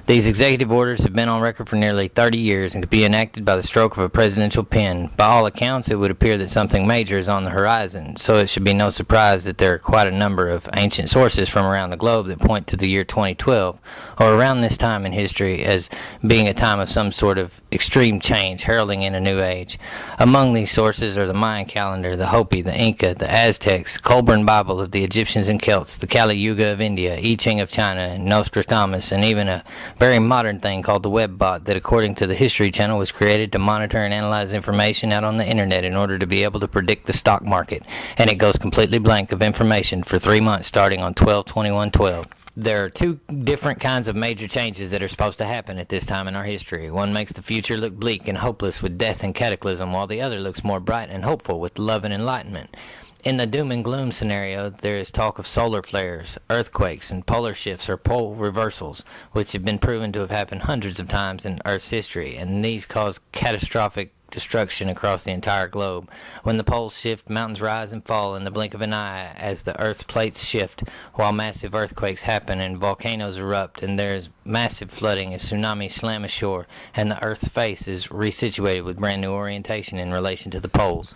These executive orders have been on record for nearly 30 years and could be enacted by the stroke of a presidential pen. By all accounts, it would appear that something major is on the horizon, so it should be no surprise that there are quite a number of ancient sources from around the globe that point to the year 2012, or around this time in history, as being a time of some sort of extreme change, heralding in a new age. Among these sources are the Mayan calendar, the Hopi, the Inca, the Aztecs, Colburn Bible of the Egyptians and Celts, the Kali Yuga of India, I Ching of China, Nostradamus, and even a very modern thing called the web bot that, according to the History Channel, was created to monitor and analyze information out on the internet in order to be able to predict the stock market, and it goes completely blank of information for 3 months starting on 12/21/12. There are two different kinds of major changes that are supposed to happen at this time in our history. One makes the future look bleak and hopeless with death and cataclysm, while the other looks more bright and hopeful with love and enlightenment. In the doom and gloom scenario, there is talk of solar flares, earthquakes, and polar shifts or pole reversals, which have been proven to have happened hundreds of times in Earth's history, and these cause catastrophic destruction across the entire globe. When the poles shift, mountains rise and fall in the blink of an eye as the Earth's plates shift, while massive earthquakes happen and volcanoes erupt, and there is massive flooding as tsunamis slam ashore, and the Earth's face is resituated with brand new orientation in relation to the poles.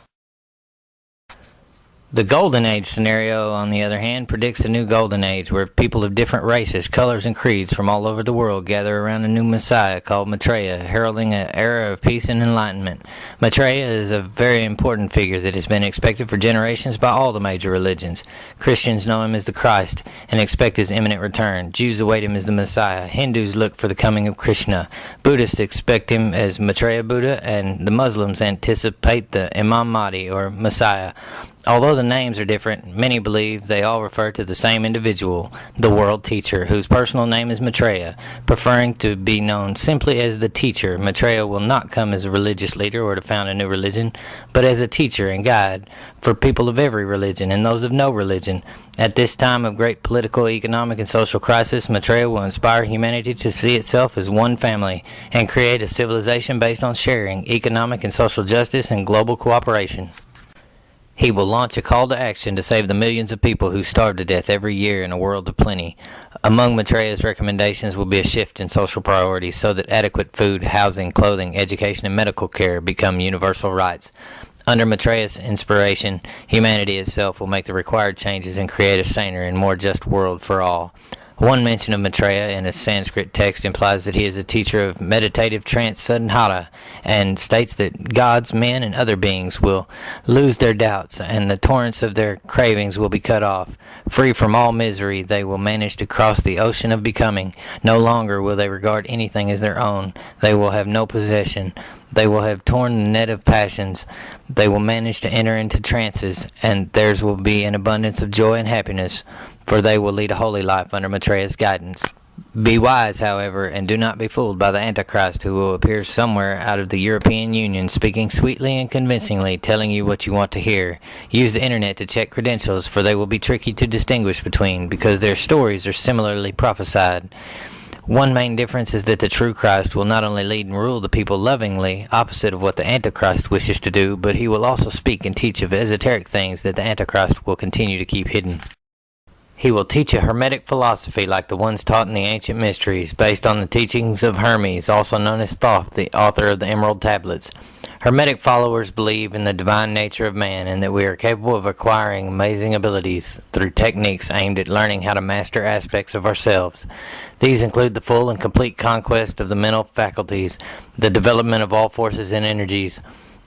The Golden Age scenario, on the other hand, predicts a new Golden Age where people of different races, colors, and creeds from all over the world gather around a new Messiah called Maitreya, heralding an era of peace and enlightenment. Maitreya is a very important figure that has been expected for generations by all the major religions. Christians know him as the Christ and expect his imminent return. Jews await him as the Messiah. Hindus look for the coming of Krishna. Buddhists expect him as Maitreya Buddha, and the Muslims anticipate the Imam Mahdi or Messiah. Although the names are different, many believe they all refer to the same individual, the World Teacher, whose personal name is Maitreya. Preferring to be known simply as the Teacher, Maitreya will not come as a religious leader or to found a new religion, but as a teacher and guide for people of every religion and those of no religion. At this time of great political, economic, and social crisis, Maitreya will inspire humanity to see itself as one family and create a civilization based on sharing, economic and social justice, and global cooperation. He will launch a call to action to save the millions of people who starve to death every year in a world of plenty. Among Maitreya's recommendations will be a shift in social priorities so that adequate food, housing, clothing, education, and medical care become universal rights. Under Maitreya's inspiration, humanity itself will make the required changes and create a saner and more just world for all. One mention of Maitreya in a Sanskrit text implies that he is a teacher of meditative transcendhata and states that gods, men, and other beings will lose their doubts and the torrents of their cravings will be cut off. Free from all misery, they will manage to cross the ocean of becoming. No longer will they regard anything as their own. They will have no possession. They will have torn the net of passions. They will manage to enter into trances, and theirs will be an abundance of joy and happiness, for they will lead a holy life under Maitreya's guidance. Be wise, however, and do not be fooled by the Antichrist, who will appear somewhere out of the European Union, speaking sweetly and convincingly, telling you what you want to hear. Use the internet to check credentials, for they will be tricky to distinguish between, because their stories are similarly prophesied. One main difference is that the true Christ will not only lead and rule the people lovingly, opposite of what the Antichrist wishes to do, but he will also speak and teach of esoteric things that the Antichrist will continue to keep hidden. He will teach a Hermetic philosophy like the ones taught in the ancient mysteries, based on the teachings of Hermes, also known as Thoth, the author of the Emerald Tablets. Hermetic followers believe in the divine nature of man and that we are capable of acquiring amazing abilities through techniques aimed at learning how to master aspects of ourselves. These include the full and complete conquest of the mental faculties, the development of all forces and energies,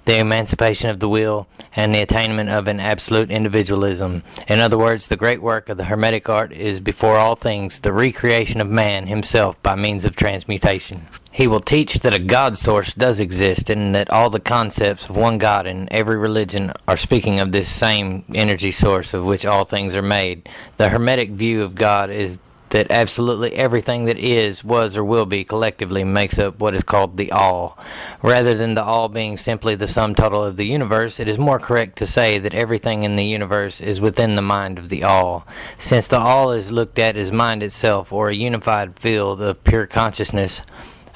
the emancipation of the will, and the attainment of an absolute individualism. In other words, the great work of the Hermetic art is, before all things, the recreation of man himself by means of transmutation. He will teach that a God source does exist, and that all the concepts of one God in every religion are speaking of this same energy source of which all things are made. The Hermetic view of God is that absolutely everything that is, was, or will be collectively makes up what is called the All. Rather than the All being simply the sum total of the universe, it is more correct to say that everything in the universe is within the mind of the All. Since the All is looked at as mind itself, or a unified field of pure consciousness,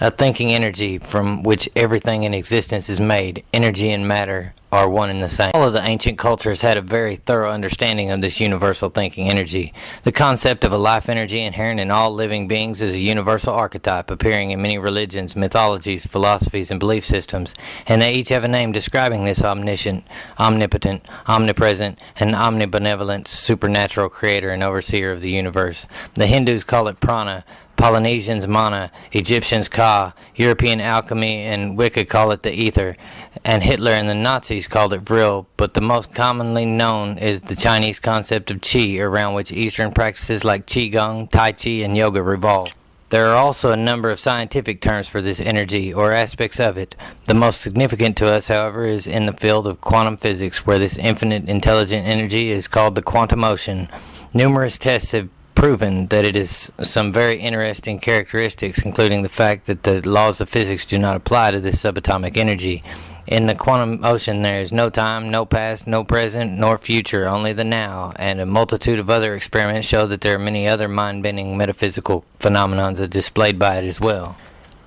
a thinking energy from which everything in existence is made, energy and matter are one and the same. All of the ancient cultures had a very thorough understanding of this universal thinking energy. The concept of a life energy inherent in all living beings is a universal archetype appearing in many religions, mythologies, philosophies, and belief systems, and they each have a name describing this omniscient, omnipotent, omnipresent, and omnibenevolent supernatural creator and overseer of the universe. The Hindus call it prana, Polynesians mana, Egyptians ka, European alchemy and Wicca call it the ether, and Hitler and the Nazis called it vril, but the most commonly known is the Chinese concept of qi, around which Eastern practices like qigong, tai chi, and yoga revolve. There are also a number of scientific terms for this energy, or aspects of it. The most significant to us, however, is in the field of quantum physics, where this infinite intelligent energy is called the quantum ocean. Numerous tests have proven that it has some very interesting characteristics, including the fact that the laws of physics do not apply to this subatomic energy. In the quantum ocean there is no time, no past, no present, nor future, only the now, and a multitude of other experiments show that there are many other mind-bending metaphysical phenomena displayed by it as well.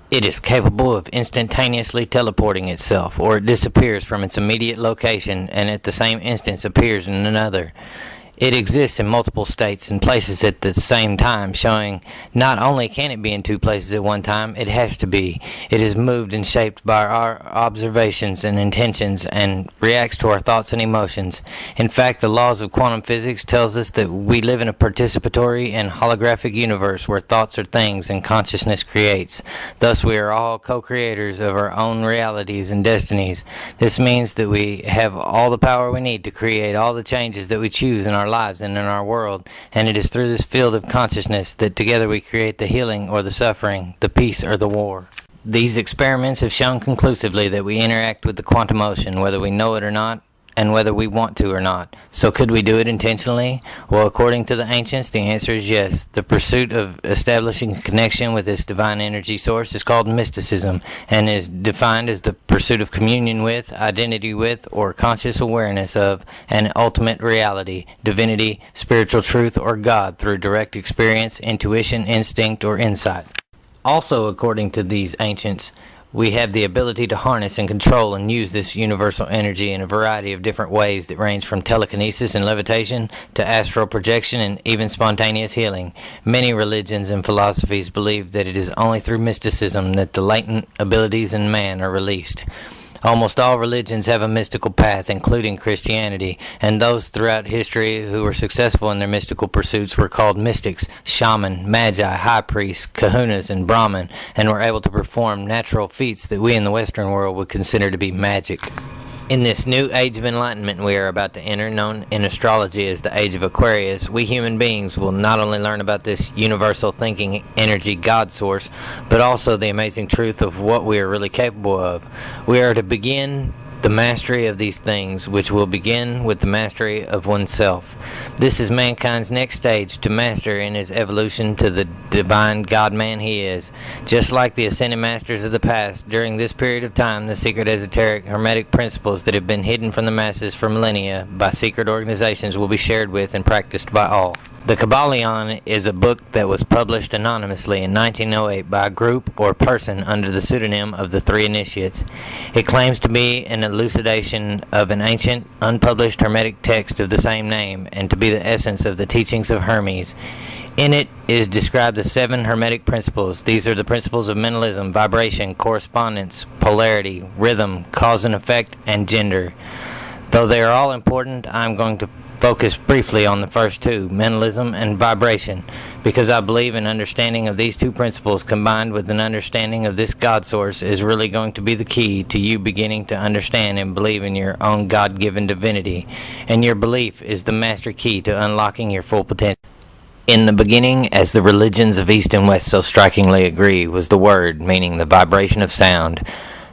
It is capable of instantaneously teleporting itself, or it disappears from its immediate location and at the same instant appears in another. It exists in multiple states and places at the same time, showing not only can it be in two places at one time, it has to be. It is moved and shaped by our observations and intentions and reacts to our thoughts and emotions. In fact, the laws of quantum physics tells us that we live in a participatory and holographic universe where thoughts are things and consciousness creates. Thus, we are all co-creators of our own realities and destinies. This means that we have all the power we need to create all the changes that we choose in our lives and in our world, and it is through this field of consciousness that together we create the healing or the suffering, the peace or the war. These experiments have shown conclusively that we interact with the quantum ocean, whether we know it or not, and whether we want to or not. So could we do it intentionally? Well, according to the ancients, the answer is yes. The pursuit of establishing a connection with this divine energy source is called mysticism, and is defined as the pursuit of communion with, identity with, or conscious awareness of an ultimate reality, divinity, spiritual truth, or God through direct experience, intuition, instinct, or insight. Also, according to these ancients, we have the ability to harness and control and use this universal energy in a variety of different ways that range from telekinesis and levitation to astral projection and even spontaneous healing. Many religions and philosophies believe that it is only through mysticism that the latent abilities in man are released. Almost all religions have a mystical path, including Christianity, and those throughout history who were successful in their mystical pursuits were called mystics, shaman, magi, high priests, kahunas, and brahmin, and were able to perform natural feats that we in the Western world would consider to be magic. In this new age of enlightenment we are about to enter, known in astrology as the age of Aquarius, we human beings will not only learn about this universal thinking energy God source, but also the amazing truth of what we are really capable of. We are to begin the mastery of these things, which will begin with the mastery of oneself. This is mankind's next stage to master in his evolution to the divine God-man he is. Just like the ascended masters of the past, during this period of time, the secret esoteric hermetic principles that have been hidden from the masses for millennia by secret organizations will be shared with and practiced by all. The Kybalion is a book that was published anonymously in 1908 by a group or person under the pseudonym of the Three Initiates. It claims to be an elucidation of an ancient, unpublished Hermetic text of the same name, and to be the essence of the teachings of Hermes. In it is described the 7 Hermetic principles. These are the principles of mentalism, vibration, correspondence, polarity, rhythm, cause and effect, and gender. Though they are all important, I'm going to focus briefly on the first two, mentalism and vibration, because I believe an understanding of these two principles combined with an understanding of this God source is really going to be the key to you beginning to understand and believe in your own God-given divinity, and your belief is the master key to unlocking your full potential. In the beginning, as the religions of East and West so strikingly agree, was the word, meaning the vibration of sound.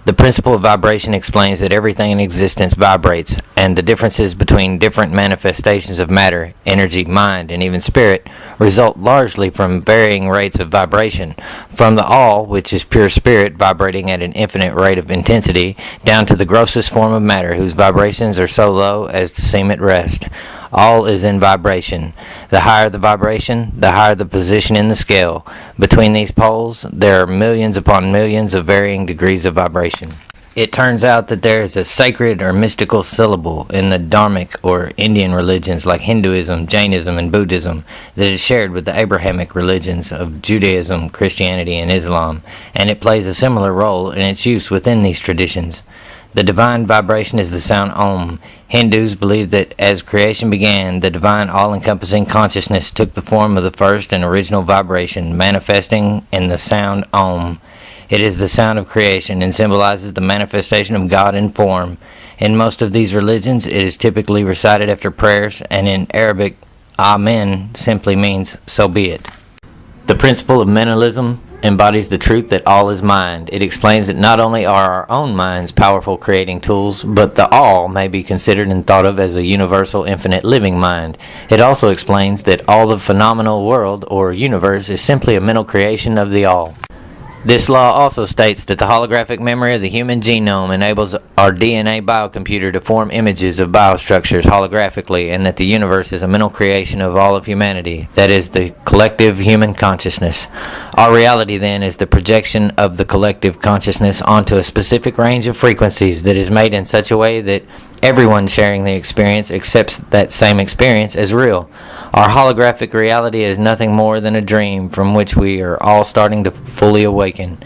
The principle of vibration explains that everything in existence vibrates, and the differences between different manifestations of matter, energy, mind, and even spirit result largely from varying rates of vibration, from the all, which is pure spirit vibrating at an infinite rate of intensity, down to the grossest form of matter, whose vibrations are so low as to seem at rest. All is in vibration. The higher the vibration, the higher the position in the scale. Between these poles, there are millions upon millions of varying degrees of vibration. It turns out that there is a sacred or mystical syllable in the Dharmic or Indian religions like Hinduism, Jainism, and Buddhism that is shared with the Abrahamic religions of Judaism, Christianity, and Islam, and it plays a similar role in its use within these traditions. The divine vibration is the sound Om. Hindus believe that as creation began, the divine all-encompassing consciousness took the form of the first and original vibration, manifesting in the sound Om. It is the sound of creation and symbolizes the manifestation of God in form. In most of these religions, it is typically recited after prayers, and in Arabic, Amen simply means so be it. The principle of mentalism embodies the truth that all is mind. It explains that not only are our own minds powerful creating tools, but the all may be considered and thought of as a universal, infinite living mind. It also explains that all the phenomenal world or universe is simply a mental creation of the all. This law also states that the holographic memory of the human genome enables our DNA biocomputer to form images of biostructures holographically, and that the universe is a mental creation of all of humanity, that is, the collective human consciousness. Our reality, then, is the projection of the collective consciousness onto a specific range of frequencies that is made in such a way that everyone sharing the experience accepts that same experience as real. Our holographic reality is nothing more than a dream from which we are all starting to fully awaken.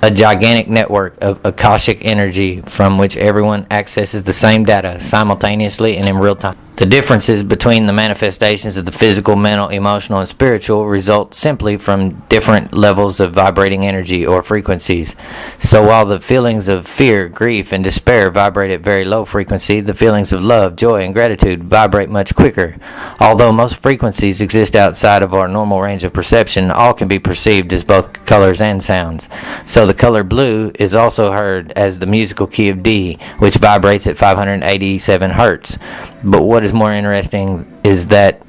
A gigantic network of Akashic energy from which everyone accesses the same data simultaneously and in real time. The differences between the manifestations of the physical, mental, emotional, and spiritual result simply from different levels of vibrating energy or frequencies. So while the feelings of fear, grief, and despair vibrate at very low frequency, the feelings of love, joy, and gratitude vibrate much quicker. Although most frequencies exist outside of our normal range of perception, all can be perceived as both colors and sounds. So the color blue is also heard as the musical key of D, which vibrates at 587 Hertz. But what is more interesting is that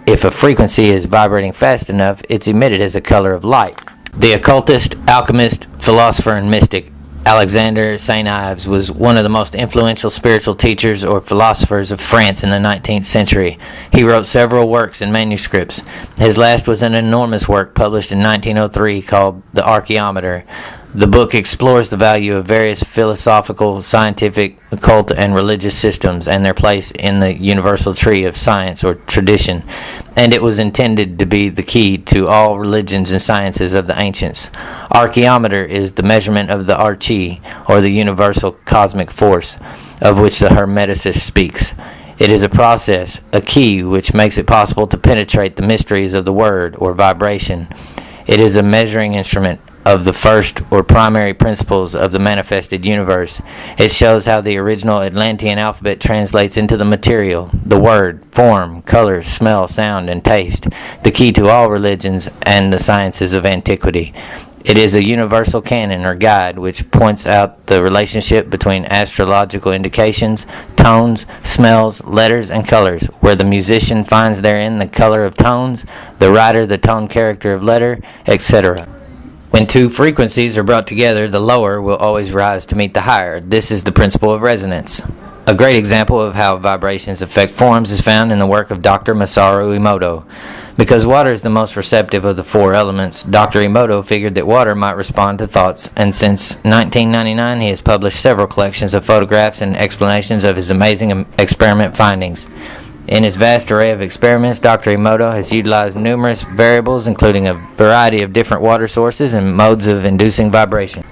if a frequency is vibrating fast enough, it's emitted as a color of light. The occultist, alchemist, philosopher, and mystic Alexander St. Ives was one of the most influential spiritual teachers or philosophers of France in the 19th century. He wrote several works and manuscripts. His last was an enormous work published in 1903 called The Archaeometer. The book explores the value of various philosophical, scientific, occult, and religious systems and their place in the universal tree of science or tradition, and it was intended to be the key to all religions and sciences of the ancients. Archaeometer is the measurement of the arche, or the universal cosmic force, of which the Hermeticist speaks. It is a process, a key, which makes it possible to penetrate the mysteries of the word or vibration. It is a measuring instrument of the first or primary principles of the manifested universe. It shows how the original Atlantean alphabet translates into the material, the word, form, color, smell, sound, and taste, the key to all religions and the sciences of antiquity. It is a universal canon or guide which points out the relationship between astrological indications, tones, smells, letters, and colors, where the musician finds therein the color of tones, the writer the tone character of letter, etc. When two frequencies are brought together, the lower will always rise to meet the higher. This is the principle of resonance. A great example of how vibrations affect forms is found in the work of Dr. Masaru Emoto. Because water is the most receptive of the four elements, Dr. Emoto figured that water might respond to thoughts, and since 1999 he has published several collections of photographs and explanations of his amazing experiment findings. In his vast array of experiments, Dr. Emoto has utilized numerous variables, including a variety of different water sources and modes of inducing vibration.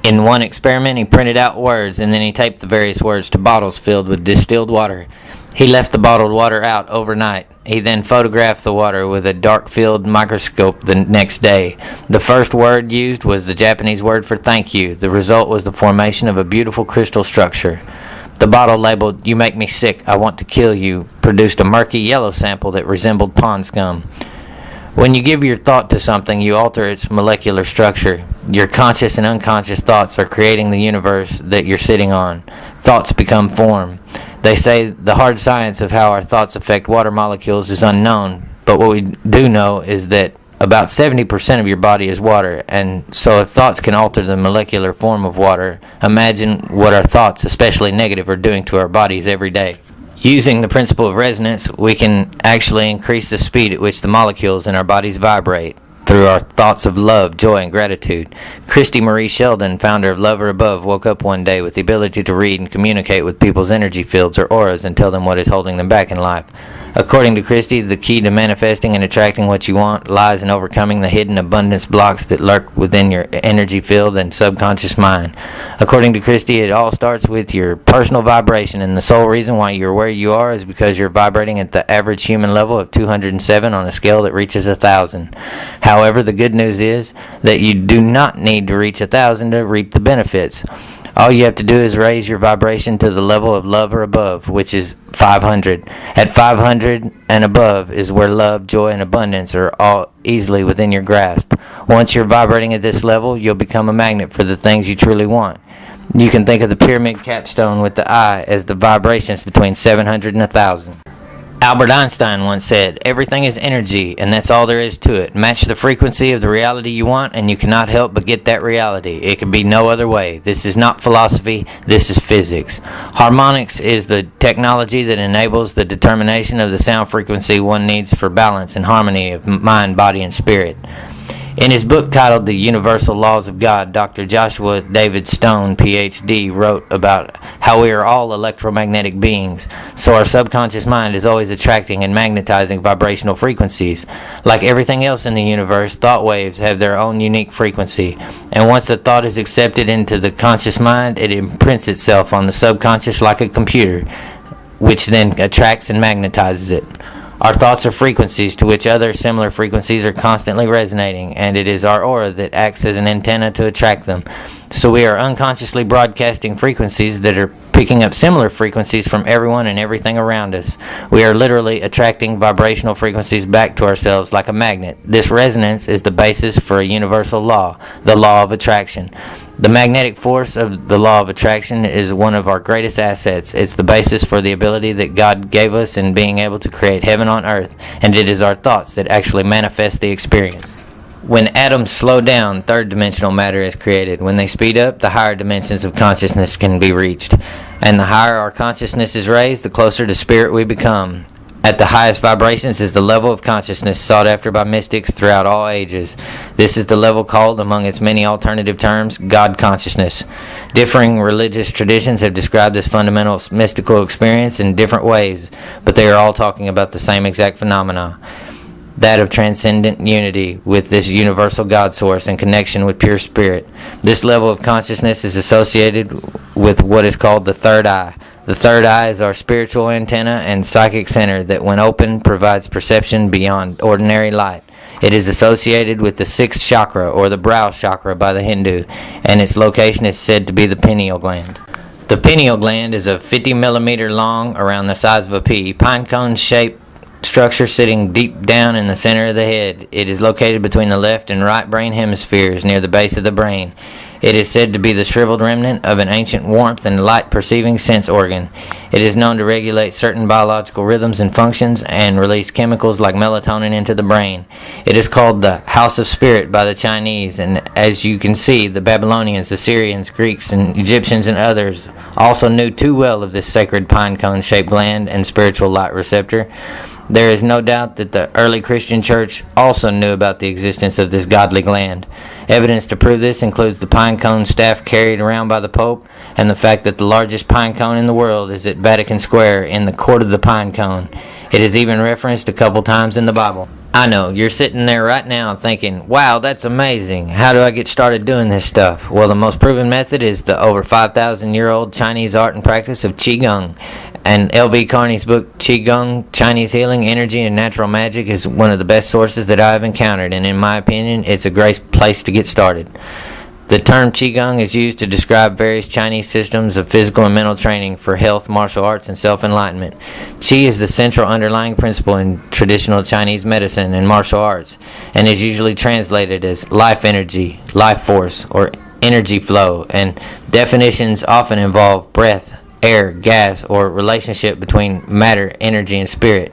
In one experiment, he printed out words, and then he taped the various words to bottles filled with distilled water. He left the bottled water out overnight. He then photographed the water with a dark-field microscope the next day. The first word used was the Japanese word for thank you. The result was the formation of a beautiful crystal structure. The bottle labeled, "You make me sick, I want to kill you," produced a murky yellow sample that resembled pond scum. When you give your thought to something, you alter its molecular structure. Your conscious and unconscious thoughts are creating the universe that you're sitting on. Thoughts become form. They say the hard science of how our thoughts affect water molecules is unknown, but what we do know is that about 70% of your body is water, and so if thoughts can alter the molecular form of water, imagine what our thoughts, especially negative, are doing to our bodies every day. Using the principle of resonance, we can actually increase the speed at which the molecules in our bodies vibrate through our thoughts of love, joy, and gratitude. Christy Marie Sheldon, founder of Lover Above, woke up one day with the ability to read and communicate with people's energy fields or auras and tell them what is holding them back in life. According to Christy, the key to manifesting and attracting what you want lies in overcoming the hidden abundance blocks that lurk within your energy field and subconscious mind. According to Christy, it all starts with your personal vibration, and the sole reason why you're where you are is because you're vibrating at the average human level of 207 on a scale that reaches 1,000. However, the good news is that you do not need to reach 1,000 to reap the benefits. All you have to do is raise your vibration to the level of love or above, which is 500. At 500 and above is where love, joy, and abundance are all easily within your grasp. Once you're vibrating at this level, you'll become a magnet for the things you truly want. You can think of the pyramid capstone with the eye as the vibrations between 700 and 1,000. Albert Einstein once said, "Everything is energy, and that's all there is to it. Match the frequency of the reality you want, and you cannot help but get that reality. It can be no other way. This is not philosophy, this is physics." Harmonics is the technology that enables the determination of the sound frequency one needs for balance and harmony of mind, body, and spirit. In his book titled The Universal Laws of God, Dr. Joshua David Stone, Ph.D., wrote about how we are all electromagnetic beings, so our subconscious mind is always attracting and magnetizing vibrational frequencies. Like everything else in the universe, thought waves have their own unique frequency, and once a thought is accepted into the conscious mind, it imprints itself on the subconscious like a computer, which then attracts and magnetizes it. Our thoughts are frequencies to which other similar frequencies are constantly resonating, and it is our aura that acts as an antenna to attract them. So we are unconsciously broadcasting frequencies that are picking up similar frequencies from everyone and everything around us. We are literally attracting vibrational frequencies back to ourselves like a magnet. This resonance is the basis for a universal law, the law of attraction. The magnetic force of the law of attraction is one of our greatest assets. It's the basis for the ability that God gave us in being able to create heaven on earth, and it is our thoughts that actually manifest the experience. When atoms slow down, third-dimensional matter is created. When they speed up, the higher dimensions of consciousness can be reached. And the higher our consciousness is raised, the closer to spirit we become. At the highest vibrations is the level of consciousness sought after by mystics throughout all ages. This is the level called, among its many alternative terms, God consciousness. Differing religious traditions have described this fundamental mystical experience in different ways, but they are all talking about the same exact phenomena, that of transcendent unity with this universal God source and connection with pure spirit. This level of consciousness is associated with what is called the third eye. The third eye is our spiritual antenna and psychic center that, when open, provides perception beyond ordinary light. It is associated with the sixth chakra, or the brow chakra by the Hindu, and its location is said to be the pineal gland. The pineal gland is a 50 millimeter long, around the size of a pea, pine cone shaped structure sitting deep down in the center of the head. It is located between the left and right brain hemispheres near the base of the brain. It is said to be the shriveled remnant of an ancient warmth and light-perceiving sense organ. It is known to regulate certain biological rhythms and functions and release chemicals like melatonin into the brain. It is called the House of Spirit by the Chinese, and as you can see, the Babylonians, Assyrians, Greeks, and Egyptians and others also knew too well of this sacred pine cone-shaped gland and spiritual light receptor. There is no doubt that the early Christian church also knew about the existence of this godly gland. Evidence to prove this includes the pine cone staff carried around by the Pope, and the fact that the largest pine cone in the world is at Vatican Square in the Court of the Pine Cone. It is even referenced a couple times in the Bible. I know, you're sitting there right now thinking, wow, that's amazing. How do I get started doing this stuff? Well, the most proven method is the over 5,000-year-old Chinese art and practice of Qigong. And L.B. Carney's book, Qigong, Chinese Healing, Energy, and Natural Magic, is one of the best sources that I have encountered, and in my opinion, it's a great place to get started. The term Qigong is used to describe various Chinese systems of physical and mental training for health, martial arts, and self-enlightenment. Qi is the central underlying principle in traditional Chinese medicine and martial arts, and is usually translated as life energy, life force, or energy flow, and definitions often involve breath, air, gas, or relationship between matter, energy, and spirit.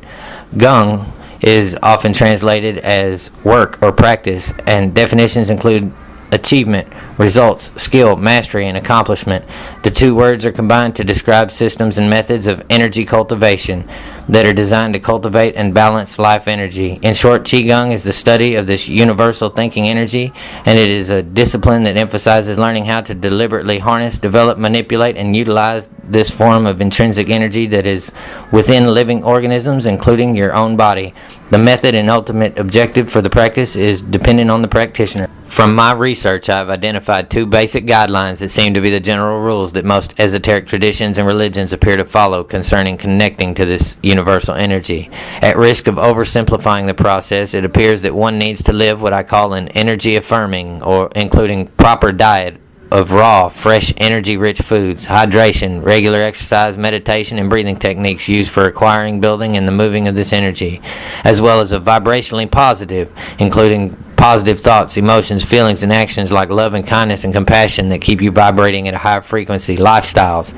Gong is often translated as work or practice, and definitions include achievement, results, skill, mastery, and accomplishment. The two words are combined to describe systems and methods of energy cultivation that are designed to cultivate and balance life energy. In short, Qigong is the study of this universal thinking energy, and it is a discipline that emphasizes learning how to deliberately harness, develop, manipulate, and utilize this form of intrinsic energy that is within living organisms, including your own body. The method and ultimate objective for the practice is dependent on the practitioner. From my research, I have identified two basic guidelines that seem to be the general rules that most esoteric traditions and religions appear to follow concerning connecting to this universal energy. At risk of oversimplifying the process, it appears that one needs to live what I call an energy affirming, or including proper diet of raw, fresh, energy-rich foods, hydration, regular exercise, meditation, and breathing techniques used for acquiring, building, and the moving of this energy, as well as a vibrationally positive, including positive thoughts, emotions, feelings, and actions like love and kindness and compassion that keep you vibrating at a high frequency, lifestyles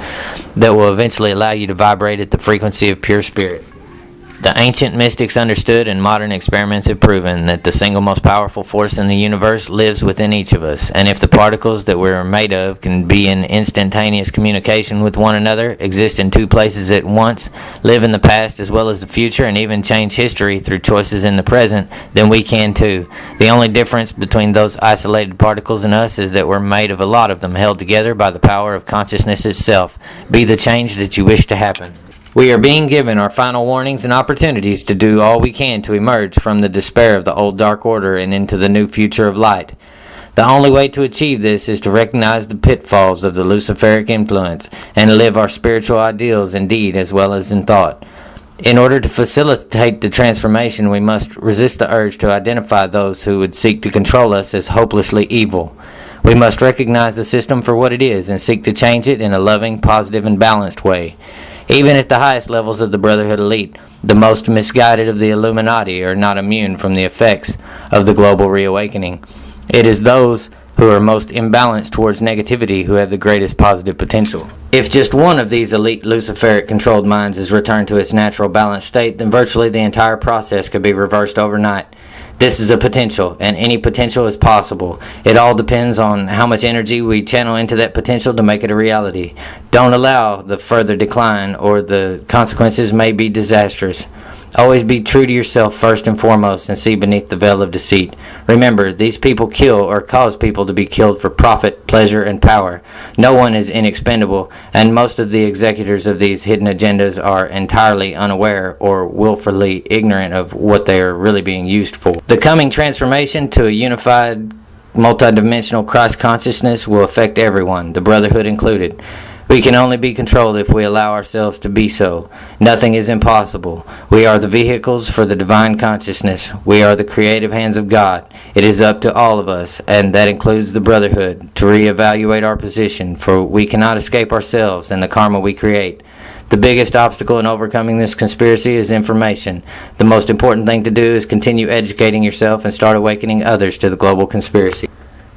that will eventually allow you to vibrate at the frequency of pure spirit. The ancient mystics understood, and modern experiments have proven, that the single most powerful force in the universe lives within each of us, and if the particles that we are made of can be in instantaneous communication with one another, exist in two places at once, live in the past as well as the future, and even change history through choices in the present, then we can too. The only difference between those isolated particles and us is that we're made of a lot of them, held together by the power of consciousness itself. Be the change that you wish to happen. We are being given our final warnings and opportunities to do all we can to emerge from the despair of the old dark order and into the new future of light. The only way to achieve this is to recognize the pitfalls of the Luciferic influence and live our spiritual ideals in deed as well as in thought. In order to facilitate the transformation, we must resist the urge to identify those who would seek to control us as hopelessly evil. We must recognize the system for what it is and seek to change it in a loving, positive, and balanced way. Even at the highest levels of the Brotherhood elite, the most misguided of the Illuminati are not immune from the effects of the global reawakening. It is those who are most imbalanced towards negativity who have the greatest positive potential. If just one of these elite Luciferic controlled minds is returned to its natural balanced state, then virtually the entire process could be reversed overnight. This is a potential, and any potential is possible. It all depends on how much energy we channel into that potential to make it a reality. Don't allow the further decline, or the consequences may be disastrous. Always be true to yourself first and foremost and see beneath the veil of deceit. Remember, these people kill or cause people to be killed for profit, pleasure, and power. No one is inexpendable, and most of the executors of these hidden agendas are entirely unaware or willfully ignorant of what they are really being used for. The coming transformation to a unified, multidimensional Christ consciousness will affect everyone, the Brotherhood included. We can only be controlled if we allow ourselves to be so. Nothing is impossible. We are the vehicles for the divine consciousness. We are the creative hands of God. It is up to all of us, and that includes the Brotherhood, to reevaluate our position, for we cannot escape ourselves and the karma we create. The biggest obstacle in overcoming this conspiracy is information. The most important thing to do is continue educating yourself and start awakening others to the global conspiracy.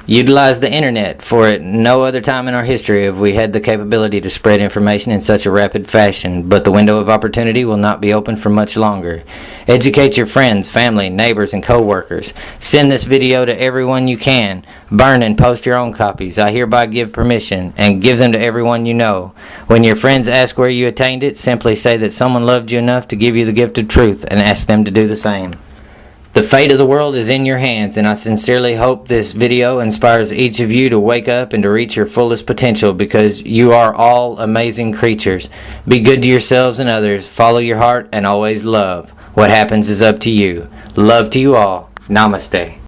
Utilize the internet, for at no other time in our history have we had the capability to spread information in such a rapid fashion, but the window of opportunity will not be open for much longer. Educate your friends, family, neighbors, and co-workers. Send this video to everyone you can. Burn and post your own copies. I hereby give permission, and give them to everyone you know. When your friends ask where you attained it, simply say that someone loved you enough to give you the gift of truth, and ask them to do the same. The fate of the world is in your hands, and I sincerely hope this video inspires each of you to wake up and to reach your fullest potential, because you are all amazing creatures. Be good to yourselves and others, follow your heart, and always love. What happens is up to you. Love to you all. Namaste.